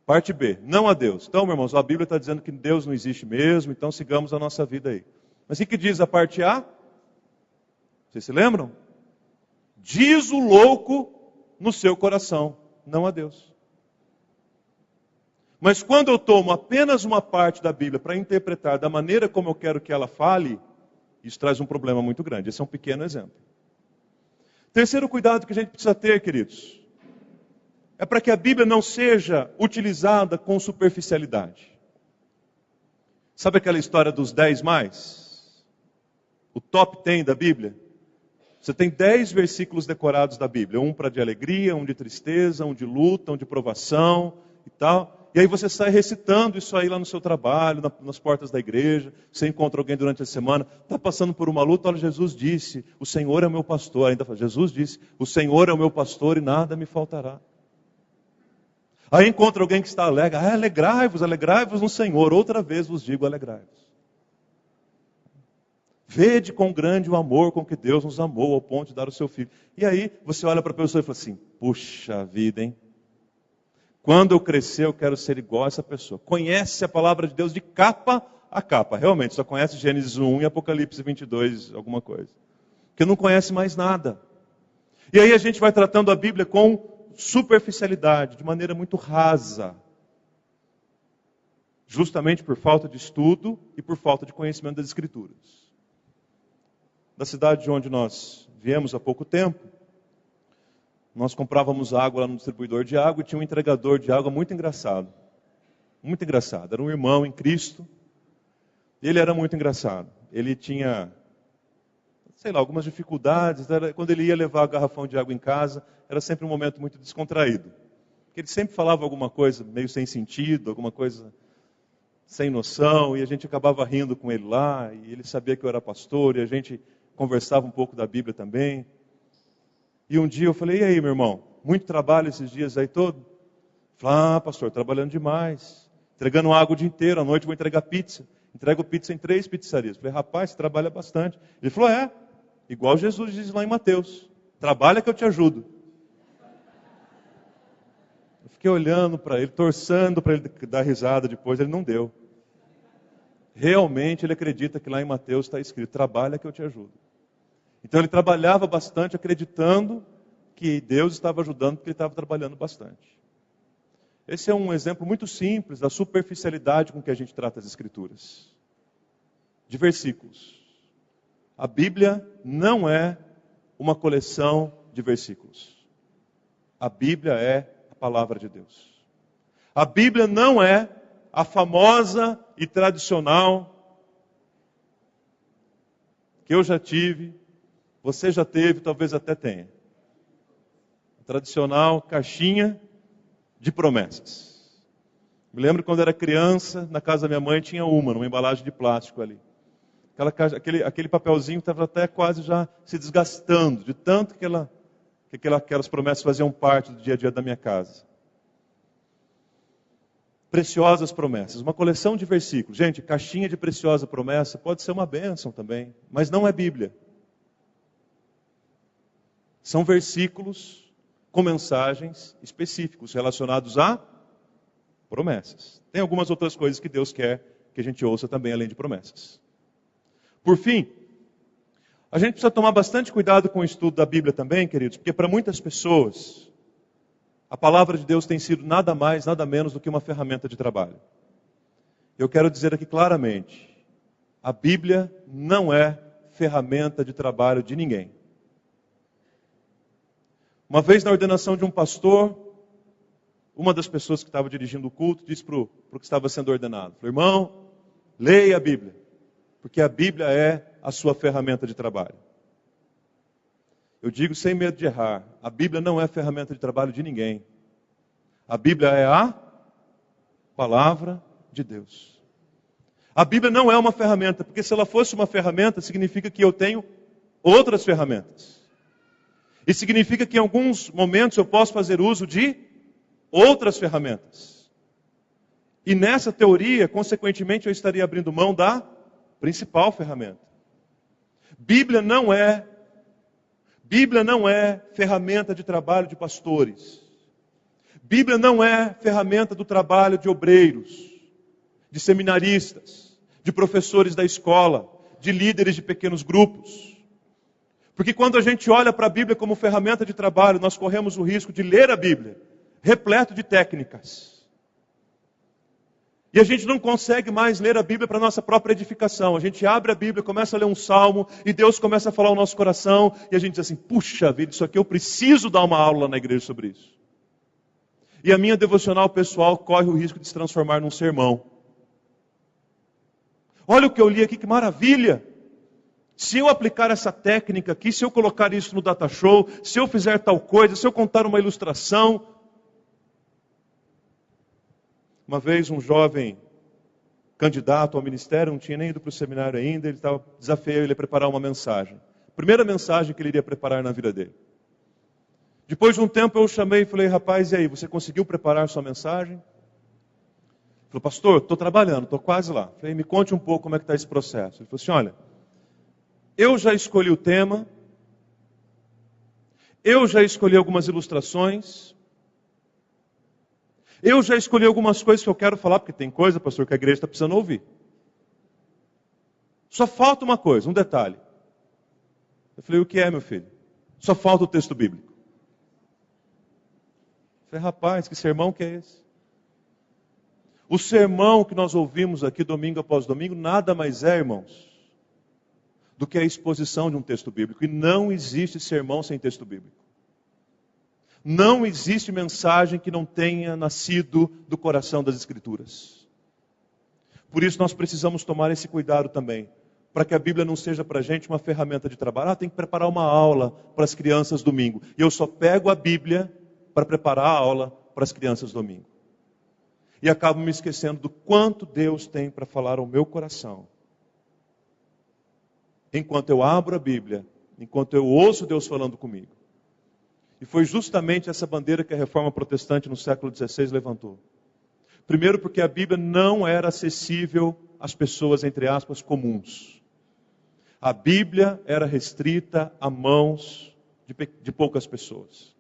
parte B. Não há Deus. Então, meus irmãos, a Bíblia está dizendo que Deus não existe mesmo, então sigamos a nossa vida aí. Mas o que diz a parte A? Vocês se lembram? Diz o louco no seu coração, não há Deus. Mas quando eu tomo apenas uma parte da Bíblia para interpretar da maneira como eu quero que ela fale, isso traz um problema muito grande. Esse é um pequeno exemplo. Terceiro cuidado que a gente precisa ter, queridos, é para que a Bíblia não seja utilizada com superficialidade. Sabe aquela história dos 10 mais? O top 10 da Bíblia? Você tem 10 versículos decorados da Bíblia. Um para de alegria, um de tristeza, um de luta, um de provação e tal. E aí você sai recitando isso aí lá no seu trabalho, nas portas da igreja. Você encontra alguém durante a semana, está passando por uma luta. Olha, Jesus disse, o Senhor é o meu pastor. Ainda fala, Jesus disse, o Senhor é o meu pastor e nada me faltará. Aí encontra alguém que está alegre. Alegrai-vos, alegrai-vos no Senhor. Outra vez vos digo, alegrai-vos. Vede quão grande o amor com que Deus nos amou ao ponto de dar o seu Filho. E aí você olha para a pessoa e fala assim, puxa vida, hein? Quando eu crescer eu quero ser igual a essa pessoa. Conhece a palavra de Deus de capa a capa. Realmente, só conhece Gênesis 1 e Apocalipse 22, alguma coisa. Porque não conhece mais nada. E aí a gente vai tratando a Bíblia com superficialidade, de maneira muito rasa. Justamente por falta de estudo e por falta de conhecimento das Escrituras. Da cidade de onde nós viemos há pouco tempo, nós comprávamos água lá no distribuidor de água e tinha um entregador de água muito engraçado. Muito engraçado. Era um irmão em Cristo. Ele era muito engraçado. ele tinha, sei lá, algumas dificuldades. Quando ele ia levar o garrafão de água em casa, era sempre um momento muito descontraído. Porque ele sempre falava alguma coisa meio sem sentido, alguma coisa sem noção, e a gente acabava rindo com ele lá, e ele sabia que eu era pastor, e a gente conversava um pouco da Bíblia também. E um dia eu falei, e aí, meu irmão, muito trabalho esses dias aí todo? Ele falou, pastor, trabalhando demais, entregando água o dia inteiro, à noite vou entregar pizza. Entrego pizza em 3 pizzarias. Eu falei, rapaz, você trabalha bastante. Ele falou, igual Jesus diz lá em Mateus, trabalha que eu te ajudo. Eu fiquei olhando para ele, torcendo para ele dar risada depois, ele não deu. Realmente ele acredita que lá em Mateus está escrito, trabalha que eu te ajudo. Então ele trabalhava bastante, acreditando que Deus estava ajudando, porque ele estava trabalhando bastante. Esse é um exemplo muito simples da superficialidade com que a gente trata as Escrituras. De versículos. A Bíblia não é uma coleção de versículos. A Bíblia é a palavra de Deus. A Bíblia não é a famosa e tradicional que eu já tive, você já teve, talvez até tenha. A tradicional caixinha de promessas. Me lembro quando era criança, na casa da minha mãe tinha uma, numa embalagem de plástico ali. Aquele papelzinho estava até quase já se desgastando, de tanto que aquelas promessas faziam parte do dia a dia da minha casa. Preciosas promessas, uma coleção de versículos. Gente, caixinha de preciosa promessa pode ser uma bênção também, mas não é Bíblia. São versículos com mensagens específicos relacionados a promessas. Tem algumas outras coisas que Deus quer que a gente ouça também, além de promessas. Por fim, a gente precisa tomar bastante cuidado com o estudo da Bíblia também, queridos, porque para muitas pessoas, a palavra de Deus tem sido nada mais, nada menos do que uma ferramenta de trabalho. Eu quero dizer aqui claramente, a Bíblia não é ferramenta de trabalho de ninguém. Uma vez na ordenação de um pastor, uma das pessoas que estava dirigindo o culto disse para o que estava sendo ordenado, falou, irmão, leia a Bíblia, porque a Bíblia é a sua ferramenta de trabalho. Eu digo sem medo de errar, a Bíblia não é ferramenta de trabalho de ninguém. A Bíblia é a palavra de Deus. A Bíblia não é uma ferramenta, porque se ela fosse uma ferramenta, significa que eu tenho outras ferramentas. E significa que em alguns momentos eu posso fazer uso de outras ferramentas. E nessa teoria, consequentemente, eu estaria abrindo mão da principal ferramenta. Bíblia não é ferramenta de trabalho de pastores. Bíblia não é ferramenta do trabalho de obreiros, de seminaristas, de professores da escola, de líderes de pequenos grupos. Porque quando a gente olha para a Bíblia como ferramenta de trabalho, nós corremos o risco de ler a Bíblia, repleto de técnicas. E a gente não consegue mais ler a Bíblia para a nossa própria edificação. A gente abre a Bíblia, começa a ler um salmo, e Deus começa a falar ao nosso coração, e a gente diz assim, puxa vida, isso aqui eu preciso dar uma aula na igreja sobre isso. E a minha devocional pessoal corre o risco de se transformar num sermão. Olha o que eu li aqui, que maravilha! Se eu aplicar essa técnica aqui, se eu colocar isso no data show, se eu fizer tal coisa, se eu contar uma ilustração. Uma vez um jovem candidato ao ministério, não tinha nem ido para o seminário ainda, ele desafiou ele a preparar uma mensagem. Primeira mensagem que ele iria preparar na vida dele. Depois de um tempo eu o chamei e falei, rapaz, e aí, você conseguiu preparar sua mensagem? Ele falou, pastor, estou trabalhando, estou quase lá. Eu falei, me conte um pouco como é que está esse processo. Ele falou assim, olha, eu já escolhi o tema, eu já escolhi algumas ilustrações, eu já escolhi algumas coisas que eu quero falar, porque tem coisa, pastor, que a igreja está precisando ouvir. Só falta uma coisa, um detalhe. Eu falei, o que é, meu filho? Só falta o texto bíblico. Eu falei, rapaz, que sermão que é esse? O sermão que nós ouvimos aqui domingo após domingo, nada mais é, irmãos, do que a exposição de um texto bíblico. E não existe sermão sem texto bíblico. Não existe mensagem que não tenha nascido do coração das Escrituras. Por isso nós precisamos tomar esse cuidado também, para que a Bíblia não seja para a gente uma ferramenta de trabalho. Tem que preparar uma aula para as crianças domingo. E eu só pego a Bíblia para preparar a aula para as crianças domingo. E acabo me esquecendo do quanto Deus tem para falar ao meu coração. Enquanto eu abro a Bíblia, enquanto eu ouço Deus falando comigo. E foi justamente essa bandeira que a Reforma Protestante no século XVI levantou. Primeiro porque a Bíblia não era acessível às pessoas, entre aspas, comuns. A Bíblia era restrita a mãos de poucas pessoas.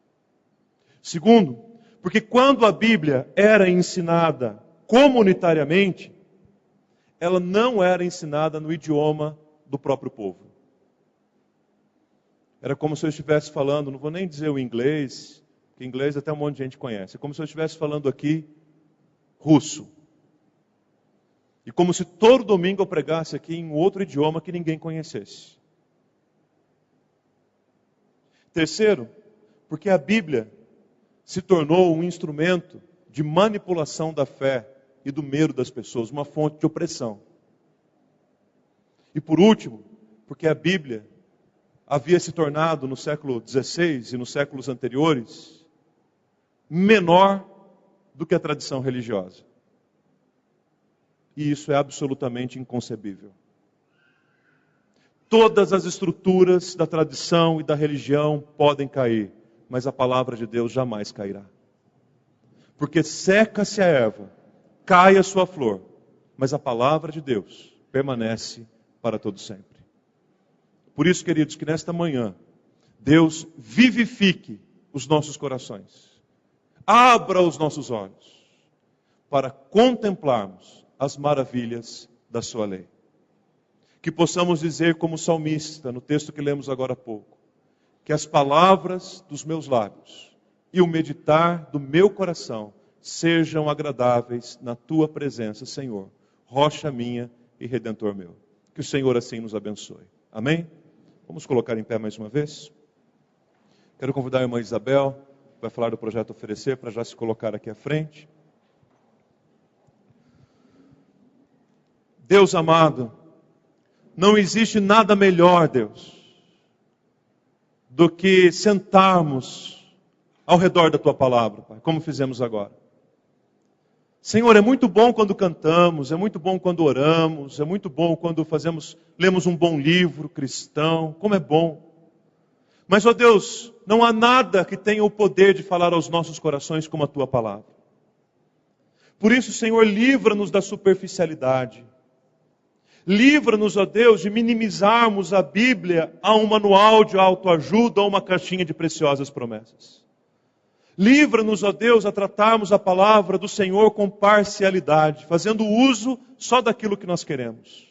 Segundo, porque quando a Bíblia era ensinada comunitariamente, ela não era ensinada no idioma do próprio povo. Era como se eu estivesse falando, não vou nem dizer o inglês, porque inglês até um monte de gente conhece. É como se eu estivesse falando aqui russo. E como se todo domingo eu pregasse aqui em outro idioma que ninguém conhecesse. Terceiro, porque a Bíblia se tornou um instrumento de manipulação da fé e do medo das pessoas, uma fonte de opressão. E por último, porque a Bíblia havia se tornado no século XVI e nos séculos anteriores menor do que a tradição religiosa. E isso é absolutamente inconcebível. Todas as estruturas da tradição e da religião podem cair, mas a palavra de Deus jamais cairá. Porque seca-se a erva, cai a sua flor, mas a palavra de Deus permanece para todo sempre. Por isso, queridos, que nesta manhã, Deus vivifique os nossos corações. Abra os nossos olhos para contemplarmos as maravilhas da sua lei. Que possamos dizer como salmista, no texto que lemos agora há pouco, que as palavras dos meus lábios e o meditar do meu coração sejam agradáveis na tua presença, Senhor, rocha minha e redentor meu. Que o Senhor assim nos abençoe. Amém? Vamos colocar em pé mais uma vez? Quero convidar a irmã Isabel, que vai falar do projeto Oferecer, para já se colocar aqui à frente. Deus amado, não existe nada melhor, Deus, do que sentarmos ao redor da Tua palavra, Pai, como fizemos agora. Senhor, é muito bom quando cantamos, é muito bom quando oramos, é muito bom quando lemos um bom livro cristão, como é bom. Mas, ó Deus, não há nada que tenha o poder de falar aos nossos corações como a Tua palavra. Por isso, Senhor, livra-nos da superficialidade. Livra-nos, ó Deus, de minimizarmos a Bíblia a um manual de autoajuda ou uma caixinha de preciosas promessas. Livra-nos, ó Deus, a tratarmos a palavra do Senhor com parcialidade, fazendo uso só daquilo que nós queremos.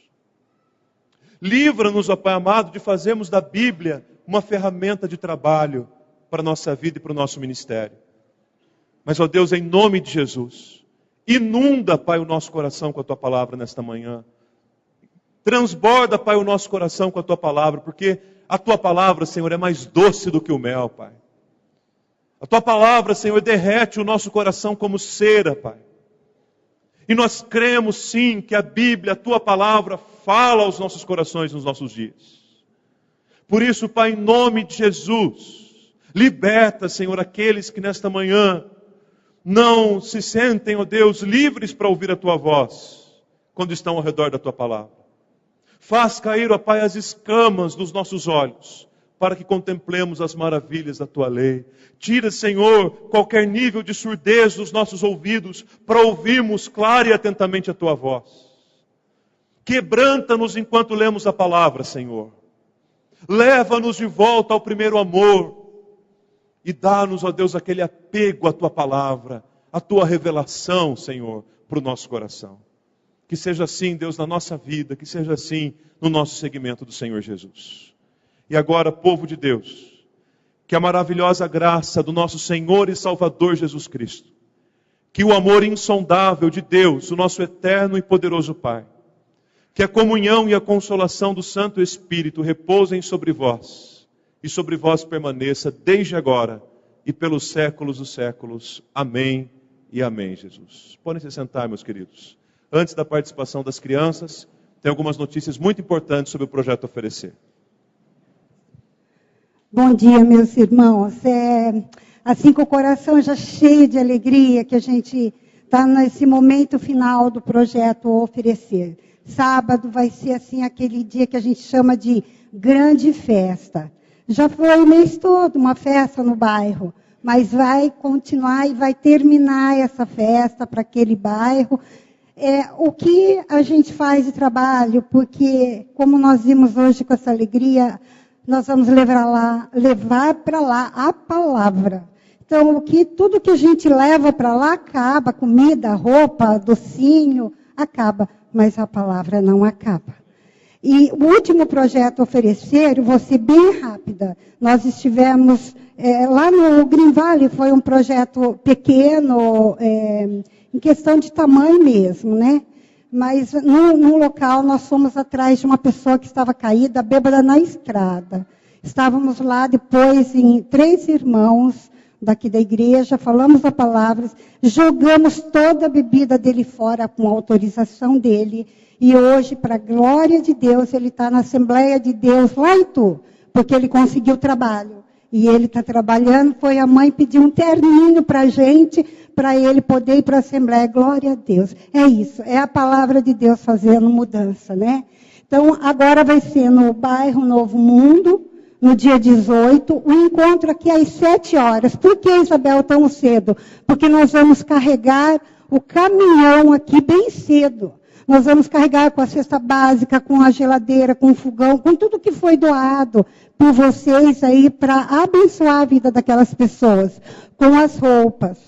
Livra-nos, ó Pai amado, de fazermos da Bíblia uma ferramenta de trabalho para a nossa vida e para o nosso ministério. Mas, ó Deus, em nome de Jesus, inunda, Pai, o nosso coração com a Tua palavra nesta manhã. Transborda, Pai, o nosso coração com a Tua palavra, porque a Tua palavra, Senhor, é mais doce do que o mel, Pai. A Tua palavra, Senhor, derrete o nosso coração como cera, Pai. E nós cremos, sim, que a Bíblia, a Tua palavra, fala aos nossos corações nos nossos dias. Por isso, Pai, em nome de Jesus, liberta, Senhor, aqueles que nesta manhã não se sentem, ó Deus, livres para ouvir a Tua voz, quando estão ao redor da Tua palavra. Faz cair, ó Pai, as escamas dos nossos olhos, para que contemplemos as maravilhas da Tua lei. Tira, Senhor, qualquer nível de surdez dos nossos ouvidos, para ouvirmos clara e atentamente a Tua voz. Quebranta-nos enquanto lemos a palavra, Senhor. Leva-nos de volta ao primeiro amor. E dá-nos, ó Deus, aquele apego à Tua palavra, à Tua revelação, Senhor, para o nosso coração. Que seja assim, Deus, na nossa vida, que seja assim no nosso seguimento do Senhor Jesus. E agora, povo de Deus, que a maravilhosa graça do nosso Senhor e Salvador Jesus Cristo, que o amor insondável de Deus, o nosso eterno e poderoso Pai, que a comunhão e a consolação do Santo Espírito repousem sobre vós, e sobre vós permaneça desde agora e pelos séculos dos séculos. Amém e amém, Jesus. Podem se sentar, meus queridos. Antes da participação das crianças, tem algumas notícias muito importantes sobre o Projeto Oferecer. Bom dia, meus irmãos. Assim, com o coração já cheio de alegria, que a gente está nesse momento final do Projeto Oferecer. Sábado vai ser, assim, aquele dia que a gente chama de grande festa. Já foi o mês todo uma festa no bairro, mas vai continuar e vai terminar essa festa para aquele bairro. O que a gente faz de trabalho, porque, como nós vimos hoje com essa alegria, nós vamos levar para lá a palavra. Então, tudo que a gente leva para lá acaba, comida, roupa, docinho, acaba, mas a palavra não acaba. E o último projeto Oferecer, vou ser bem rápida, nós estivemos lá no Green Valley, foi um projeto pequeno, em questão de tamanho mesmo, né? Mas no local nós fomos atrás de uma pessoa que estava caída, bêbada na estrada. Estávamos lá depois em 3 irmãos daqui da igreja, falamos a palavra, jogamos toda a bebida dele fora com a autorização dele. E hoje, para a glória de Deus, ele está na Assembleia de Deus lá em Itu, porque ele conseguiu trabalho. E ele está trabalhando, foi a mãe pedir um terninho para a gente, para ele poder ir para a Assembleia. Glória a Deus. É isso, é a palavra de Deus fazendo mudança, né? Então, agora vai ser no bairro Novo Mundo, no dia 18, o encontro aqui às 7 horas. Por que, Isabel, tão cedo? Porque nós vamos carregar o caminhão aqui bem cedo. Nós vamos carregar com a cesta básica, com a geladeira, com o fogão, com tudo que foi doado por vocês aí para abençoar a vida daquelas pessoas, com as roupas.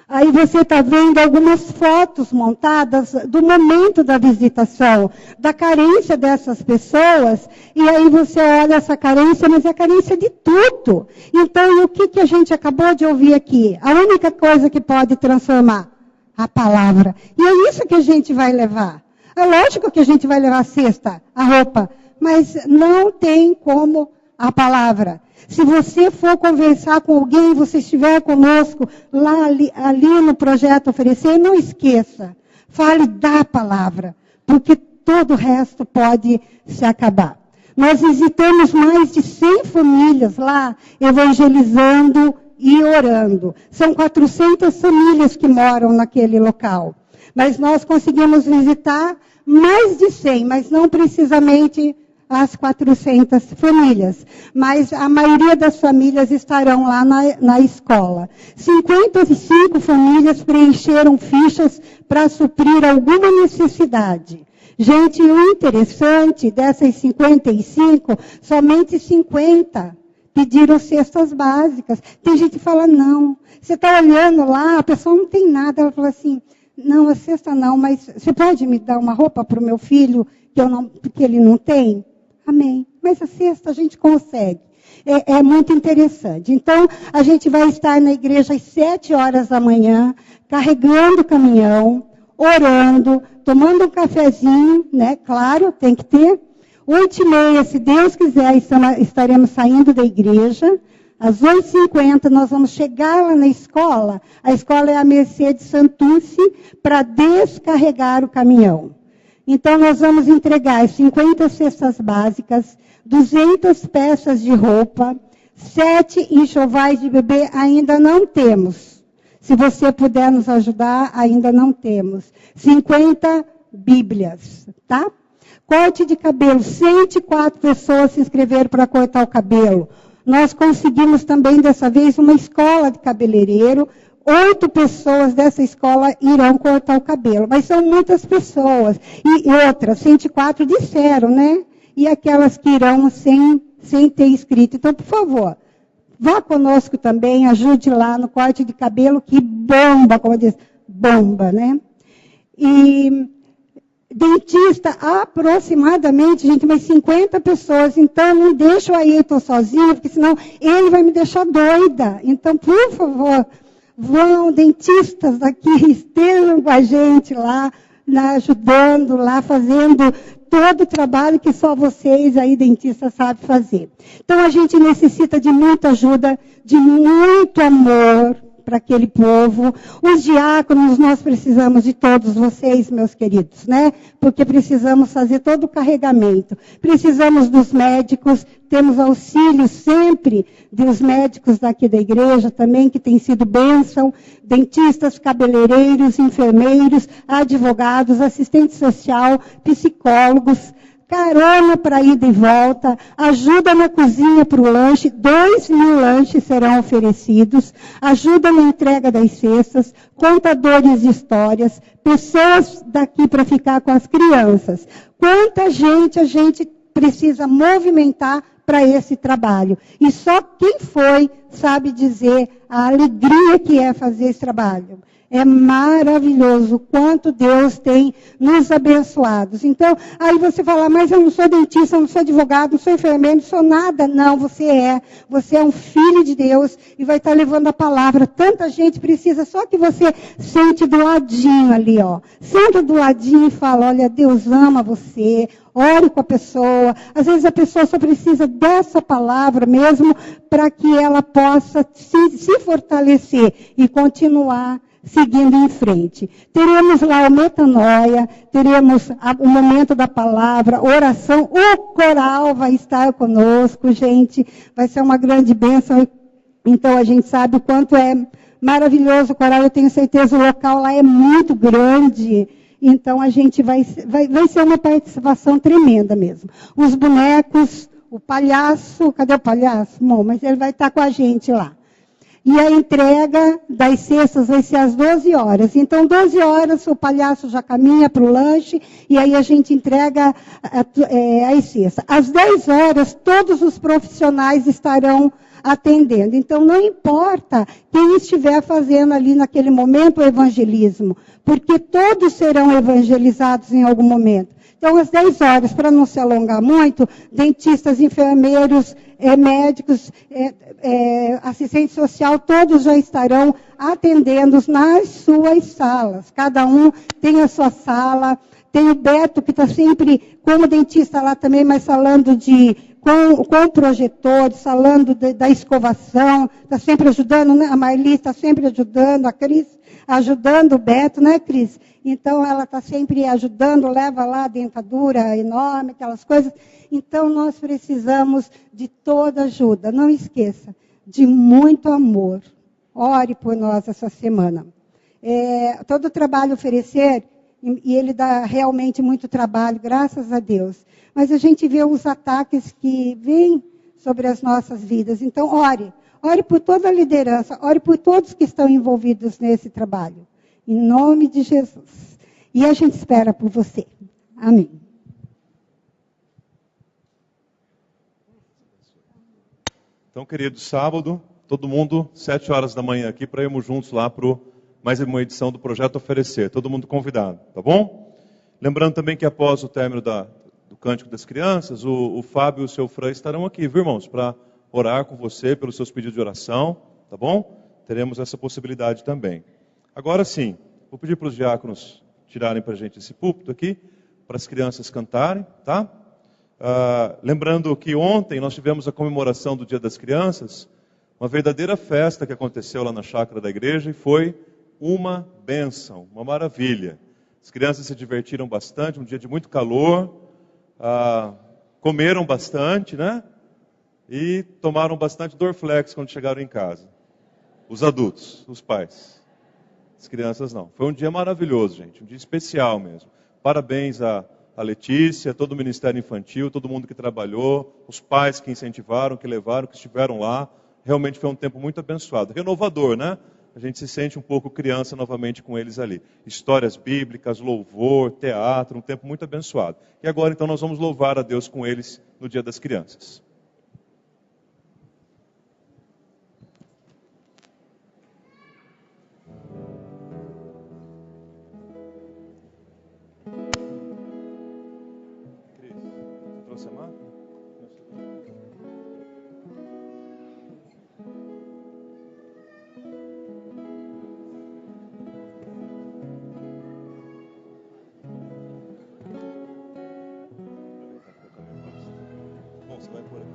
Aí você está vendo algumas fotos montadas do momento da visitação, da carência dessas pessoas, e aí você olha essa carência, mas é carência de tudo. Então, o que a gente acabou de ouvir aqui? A única coisa que pode transformar, a palavra. E é isso que a gente vai levar. É lógico que a gente vai levar a cesta, a roupa, mas não tem como a palavra. Se você for conversar com alguém, você estiver conosco lá ali no Projeto Oferecer, não esqueça, fale da palavra, porque todo o resto pode se acabar. Nós visitamos mais de 100 famílias lá, evangelizando e orando. São 400 famílias que moram naquele local. Mas nós conseguimos visitar mais de 100, mas não precisamente as 400 famílias. Mas a maioria das famílias estarão lá na escola. 55 famílias preencheram fichas para suprir alguma necessidade. Gente, o interessante dessas 55, somente 50 pediram cestas básicas. Tem gente que fala, não. Você está olhando lá, a pessoa não tem nada. Ela fala assim, não, a cesta não, mas você pode me dar uma roupa para o meu filho que ele não tem? Amém. Mas a cesta a gente consegue. É muito interessante. Então, a gente vai estar na igreja às 7 horas da manhã, carregando o caminhão, orando, tomando um cafezinho, né? Claro, tem que ter. 8h30, se Deus quiser, estaremos saindo da igreja. Às 8h50, nós vamos chegar lá na escola. A escola é a Mercedes Santucci, para descarregar o caminhão. Então, nós vamos entregar 50 cestas básicas, 200 peças de roupa, 7 enxovais de bebê, ainda não temos. Se você puder nos ajudar, ainda não temos. 50 bíblias, tá? Corte de cabelo, 104 pessoas se inscreveram para cortar o cabelo. Nós conseguimos também, dessa vez, uma escola de cabeleireiro. 8 pessoas dessa escola irão cortar o cabelo. Mas são muitas pessoas. E outras, 104 disseram, né? E aquelas que irão sem ter escrito. Então, por favor, vá conosco também, ajude lá no corte de cabelo, que bomba, como diz, bomba, né? E dentista, aproximadamente, gente, mais 50 pessoas. Então, não deixa o Ayrton sozinho, porque senão ele vai me deixar doida. Então, por favor, vão, dentistas daqui, estejam com a gente lá ajudando, lá fazendo todo o trabalho que só vocês aí, dentistas, sabem fazer. Então, a gente necessita de muita ajuda, de muito amor, para aquele povo. Os diáconos, nós precisamos de todos vocês, meus queridos, né? Porque precisamos fazer todo o carregamento. Precisamos dos médicos, temos auxílio sempre dos médicos daqui da igreja também, que tem sido bênção, dentistas, cabeleireiros, enfermeiros, advogados, assistente social, psicólogos, carona para ida e volta, ajuda na cozinha para o lanche, 2.000 lanches serão oferecidos, ajuda na entrega das cestas, contadores de histórias, pessoas daqui para ficar com as crianças. Quanta gente a gente precisa movimentar para esse trabalho. E só quem foi sabe dizer a alegria que é fazer esse trabalho. É maravilhoso o quanto Deus tem nos abençoado. Então, aí você fala, mas eu não sou dentista, eu não sou advogado, não sou enfermeiro, não sou nada. Não, você é. Você é um filho de Deus e vai estar levando a palavra. Tanta gente precisa, só que você sente do ladinho ali, ó. Senta do ladinho e fala, olha, Deus ama você. Ore com a pessoa. Às vezes a pessoa só precisa dessa palavra mesmo para que ela possa se fortalecer e continuar seguindo em frente. Teremos lá o metanoia, teremos o momento da palavra, oração, o coral vai estar conosco, gente, vai ser uma grande bênção. Então a gente sabe o quanto é maravilhoso o coral, eu tenho certeza o local lá é muito grande, então a gente vai ser uma participação tremenda mesmo. Os bonecos, o palhaço, cadê o palhaço? Bom, mas ele vai estar com a gente lá. E a entrega das cestas vai ser às 12 horas. Então, 12 horas, o palhaço já caminha para o lanche, e aí a gente entrega as cestas. Às 10 horas, todos os profissionais estarão atendendo. Então, não importa quem estiver fazendo ali naquele momento o evangelismo, porque todos serão evangelizados em algum momento. Então, às 10 horas, para não se alongar muito, dentistas, enfermeiros, médicos, assistente social, todos já estarão atendendo nas suas salas. Cada um tem a sua sala. Tem o Beto, que está sempre, como dentista lá também, mas falando com projetores, falando da escovação, está sempre ajudando, né? A Marli está sempre ajudando, a Cris ajudando o Beto, né, Cris? Então, ela está sempre ajudando, leva lá a dentadura enorme, aquelas coisas. Então, nós precisamos de toda ajuda. Não esqueça, de muito amor. Ore por nós essa semana. Todo o trabalho oferecer, e ele dá realmente muito trabalho, graças a Deus. Mas a gente vê os ataques que vêm sobre as nossas vidas. Então, ore. Ore por toda a liderança, ore por todos que estão envolvidos nesse trabalho. Em nome de Jesus. E a gente espera por você. Amém. Então, querido, sábado, todo mundo, 7 horas da manhã aqui, para irmos juntos lá para mais uma edição do Projeto Oferecer. Todo mundo convidado, tá bom? Lembrando também que após o término do Cântico das Crianças, o Fábio e o seu Fran estarão aqui, viu, irmãos? Para orar com você pelos seus pedidos de oração, tá bom? Teremos essa possibilidade também. Agora sim, vou pedir para os diáconos tirarem para a gente esse púlpito aqui, para as crianças cantarem, tá? Lembrando que ontem nós tivemos a comemoração do Dia das Crianças, uma verdadeira festa que aconteceu lá na chácara da igreja e foi uma bênção, uma maravilha. As crianças se divertiram bastante, um dia de muito calor, comeram bastante, né? E tomaram bastante Dorflex quando chegaram em casa. Os adultos, os pais. As crianças não. Foi um dia maravilhoso, gente, um dia especial mesmo. Parabéns a Letícia, todo o Ministério Infantil, todo mundo que trabalhou, os pais que incentivaram, que levaram, que estiveram lá. Realmente foi um tempo muito abençoado. Renovador, né? A gente se sente um pouco criança novamente com eles ali. Histórias bíblicas, louvor, teatro, um tempo muito abençoado. E agora então nós vamos louvar a Deus com eles no Dia das Crianças. Cris, você trouxe a máquina? Bom, você vai por aqui.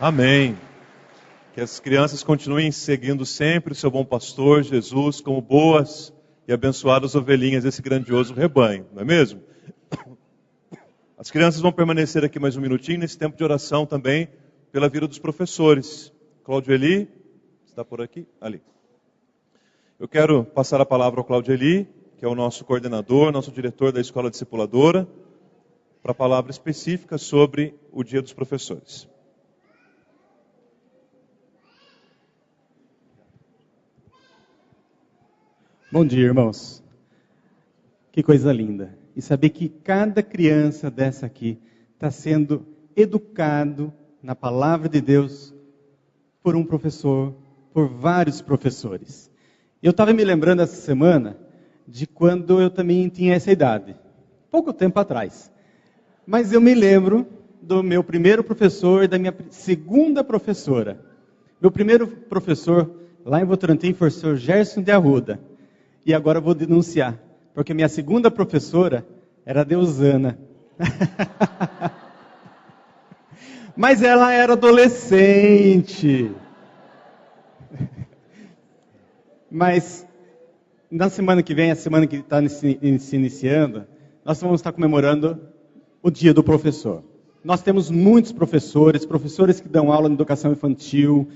Amém. Que as crianças continuem seguindo sempre o seu bom pastor, Jesus, como boas e abençoadas ovelhinhas desse grandioso rebanho, não é mesmo? As crianças vão permanecer aqui mais um minutinho, nesse tempo de oração também, pela vida dos professores. Cláudio Eli, está por aqui? Ali. Eu quero passar a palavra ao Cláudio Eli, que é o nosso coordenador, nosso diretor da Escola Discipuladora, para a palavra específica sobre o Dia dos Professores. Bom dia, irmãos. Que coisa linda. E saber que cada criança dessa aqui está sendo educado na palavra de Deus por um professor, por vários professores. Eu estava me lembrando essa semana de quando eu também tinha essa idade, pouco tempo atrás. Mas eu me lembro do meu primeiro professor e da minha segunda professora. Meu primeiro professor lá em Votorantim foi o senhor Gerson de Arruda. E agora eu vou denunciar, porque minha segunda professora era a Deusana. Mas ela era adolescente. Mas na semana que vem, a semana que está se iniciando, nós vamos estar comemorando o Dia do Professor. Nós temos muitos professores que dão aula em educação infantil,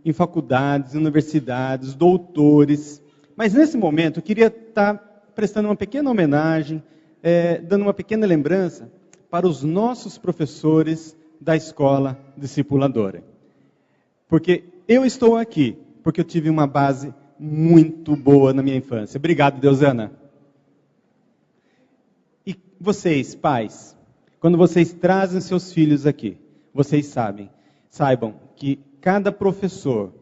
em faculdades, universidades, doutores. Mas nesse momento eu queria estar prestando uma pequena homenagem, dando uma pequena lembrança para os nossos professores da Escola Discipuladora. Porque eu estou aqui, porque eu tive uma base muito boa na minha infância. Obrigado, Deusana. E vocês, pais, quando vocês trazem seus filhos aqui, vocês saibam que cada professor,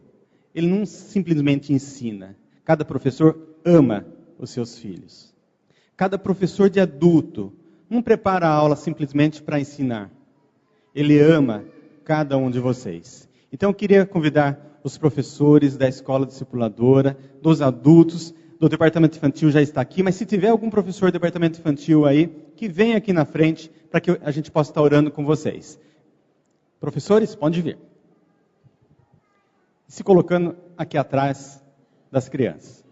ele não simplesmente ensina. Cada professor ama os seus filhos. Cada professor de adulto não prepara a aula simplesmente para ensinar. Ele ama cada um de vocês. Então eu queria convidar os professores da Escola Discipuladora, dos adultos, do Departamento Infantil já está aqui, mas se tiver algum professor do Departamento Infantil aí, que venha aqui na frente para que a gente possa estar orando com vocês. Professores, pode vir. Se colocando aqui atrás das crianças.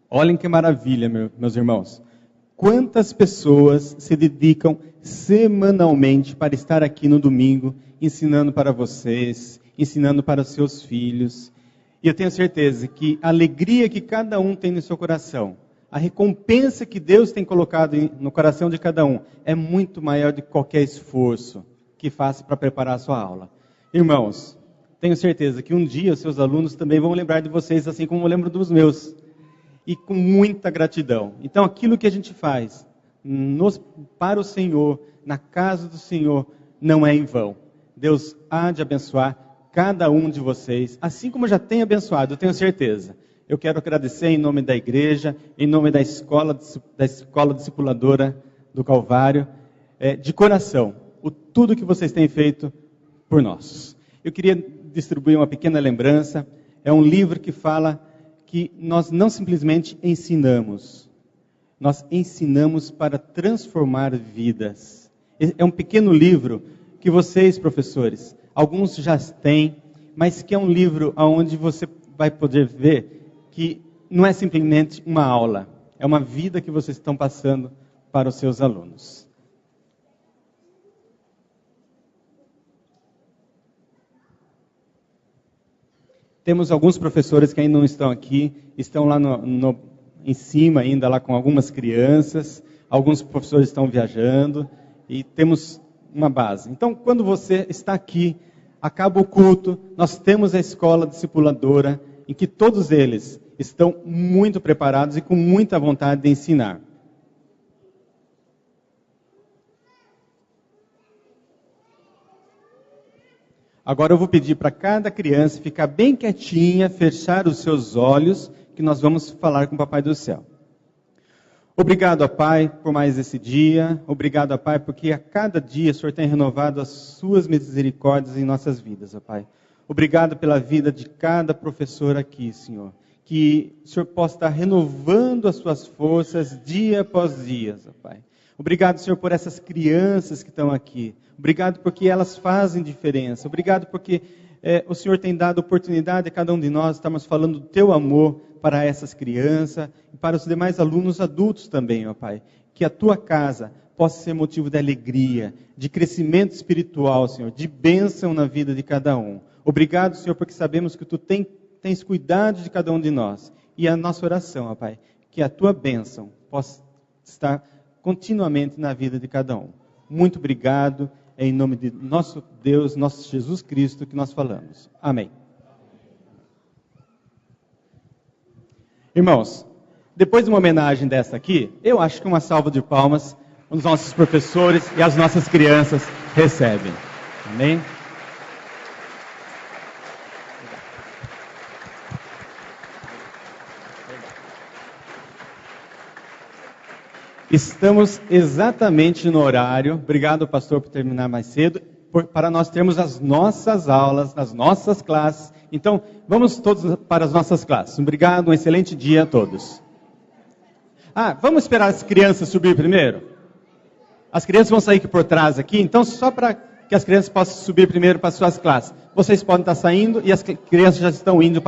Olhem que maravilha, meus irmãos. Quantas pessoas se dedicam semanalmente para estar aqui no domingo, ensinando para vocês, ensinando para os seus filhos. E eu tenho certeza que a alegria que cada um tem no seu coração, a recompensa que Deus tem colocado no coração de cada um, é muito maior do que qualquer esforço que faça para preparar a sua aula. Irmãos, tenho certeza que um dia os seus alunos também vão lembrar de vocês, assim como eu lembro dos meus. E com muita gratidão. Então, aquilo que a gente faz para o Senhor, na casa do Senhor, não é em vão. Deus há de abençoar cada um de vocês, assim como já tem abençoado, eu tenho certeza. Eu quero agradecer em nome da igreja, em nome da Escola Discipuladora do Calvário, de coração, tudo que vocês têm feito por nós. Eu queria distribuir uma pequena lembrança. É um livro que fala que nós não simplesmente ensinamos, nós ensinamos para transformar vidas. É um pequeno livro que vocês, professores, alguns já têm, mas que é um livro onde você vai poder ver que não é simplesmente uma aula, é uma vida que vocês estão passando para os seus alunos. Temos alguns professores que ainda não estão aqui, estão lá em cima ainda, lá com algumas crianças. Alguns professores estão viajando e temos uma base. Então, quando você está aqui, acaba o culto, nós temos a Escola Discipuladora, em que todos eles estão muito preparados e com muita vontade de ensinar. Agora eu vou pedir para cada criança ficar bem quietinha, fechar os seus olhos, que nós vamos falar com o Papai do Céu. Obrigado, ó Pai, por mais esse dia. Obrigado, ó Pai, porque a cada dia o Senhor tem renovado as suas misericórdias em nossas vidas, ó Pai. Obrigado pela vida de cada professor aqui, Senhor. Que o Senhor possa estar renovando as suas forças dia após dia, ó Pai. Obrigado, Senhor, por essas crianças que estão aqui. Obrigado porque elas fazem diferença. Obrigado porque o Senhor tem dado oportunidade a cada um de nós. Estamos falando do Teu amor para essas crianças e para os demais alunos adultos também, ó Pai. Que a Tua casa possa ser motivo de alegria, de crescimento espiritual, Senhor, de bênção na vida de cada um. Obrigado, Senhor, porque sabemos que Tu tens cuidado de cada um de nós. E a nossa oração, ó Pai, que a Tua bênção possa estar continuamente na vida de cada um. Muito obrigado, é em nome de nosso Deus, nosso Jesus Cristo, que nós falamos. Amém. Irmãos, depois de uma homenagem dessa aqui, eu acho que uma salva de palmas os nossos professores e as nossas crianças recebem. Amém? Estamos exatamente no horário. Obrigado, pastor, por terminar mais cedo. Para nós termos as nossas aulas, as nossas classes. Então, vamos todos para as nossas classes. Obrigado, um excelente dia a todos. Vamos esperar as crianças subir primeiro? As crianças vão sair aqui por trás aqui, então só para que as crianças possam subir primeiro para as suas classes. Vocês podem estar saindo e as crianças já estão indo para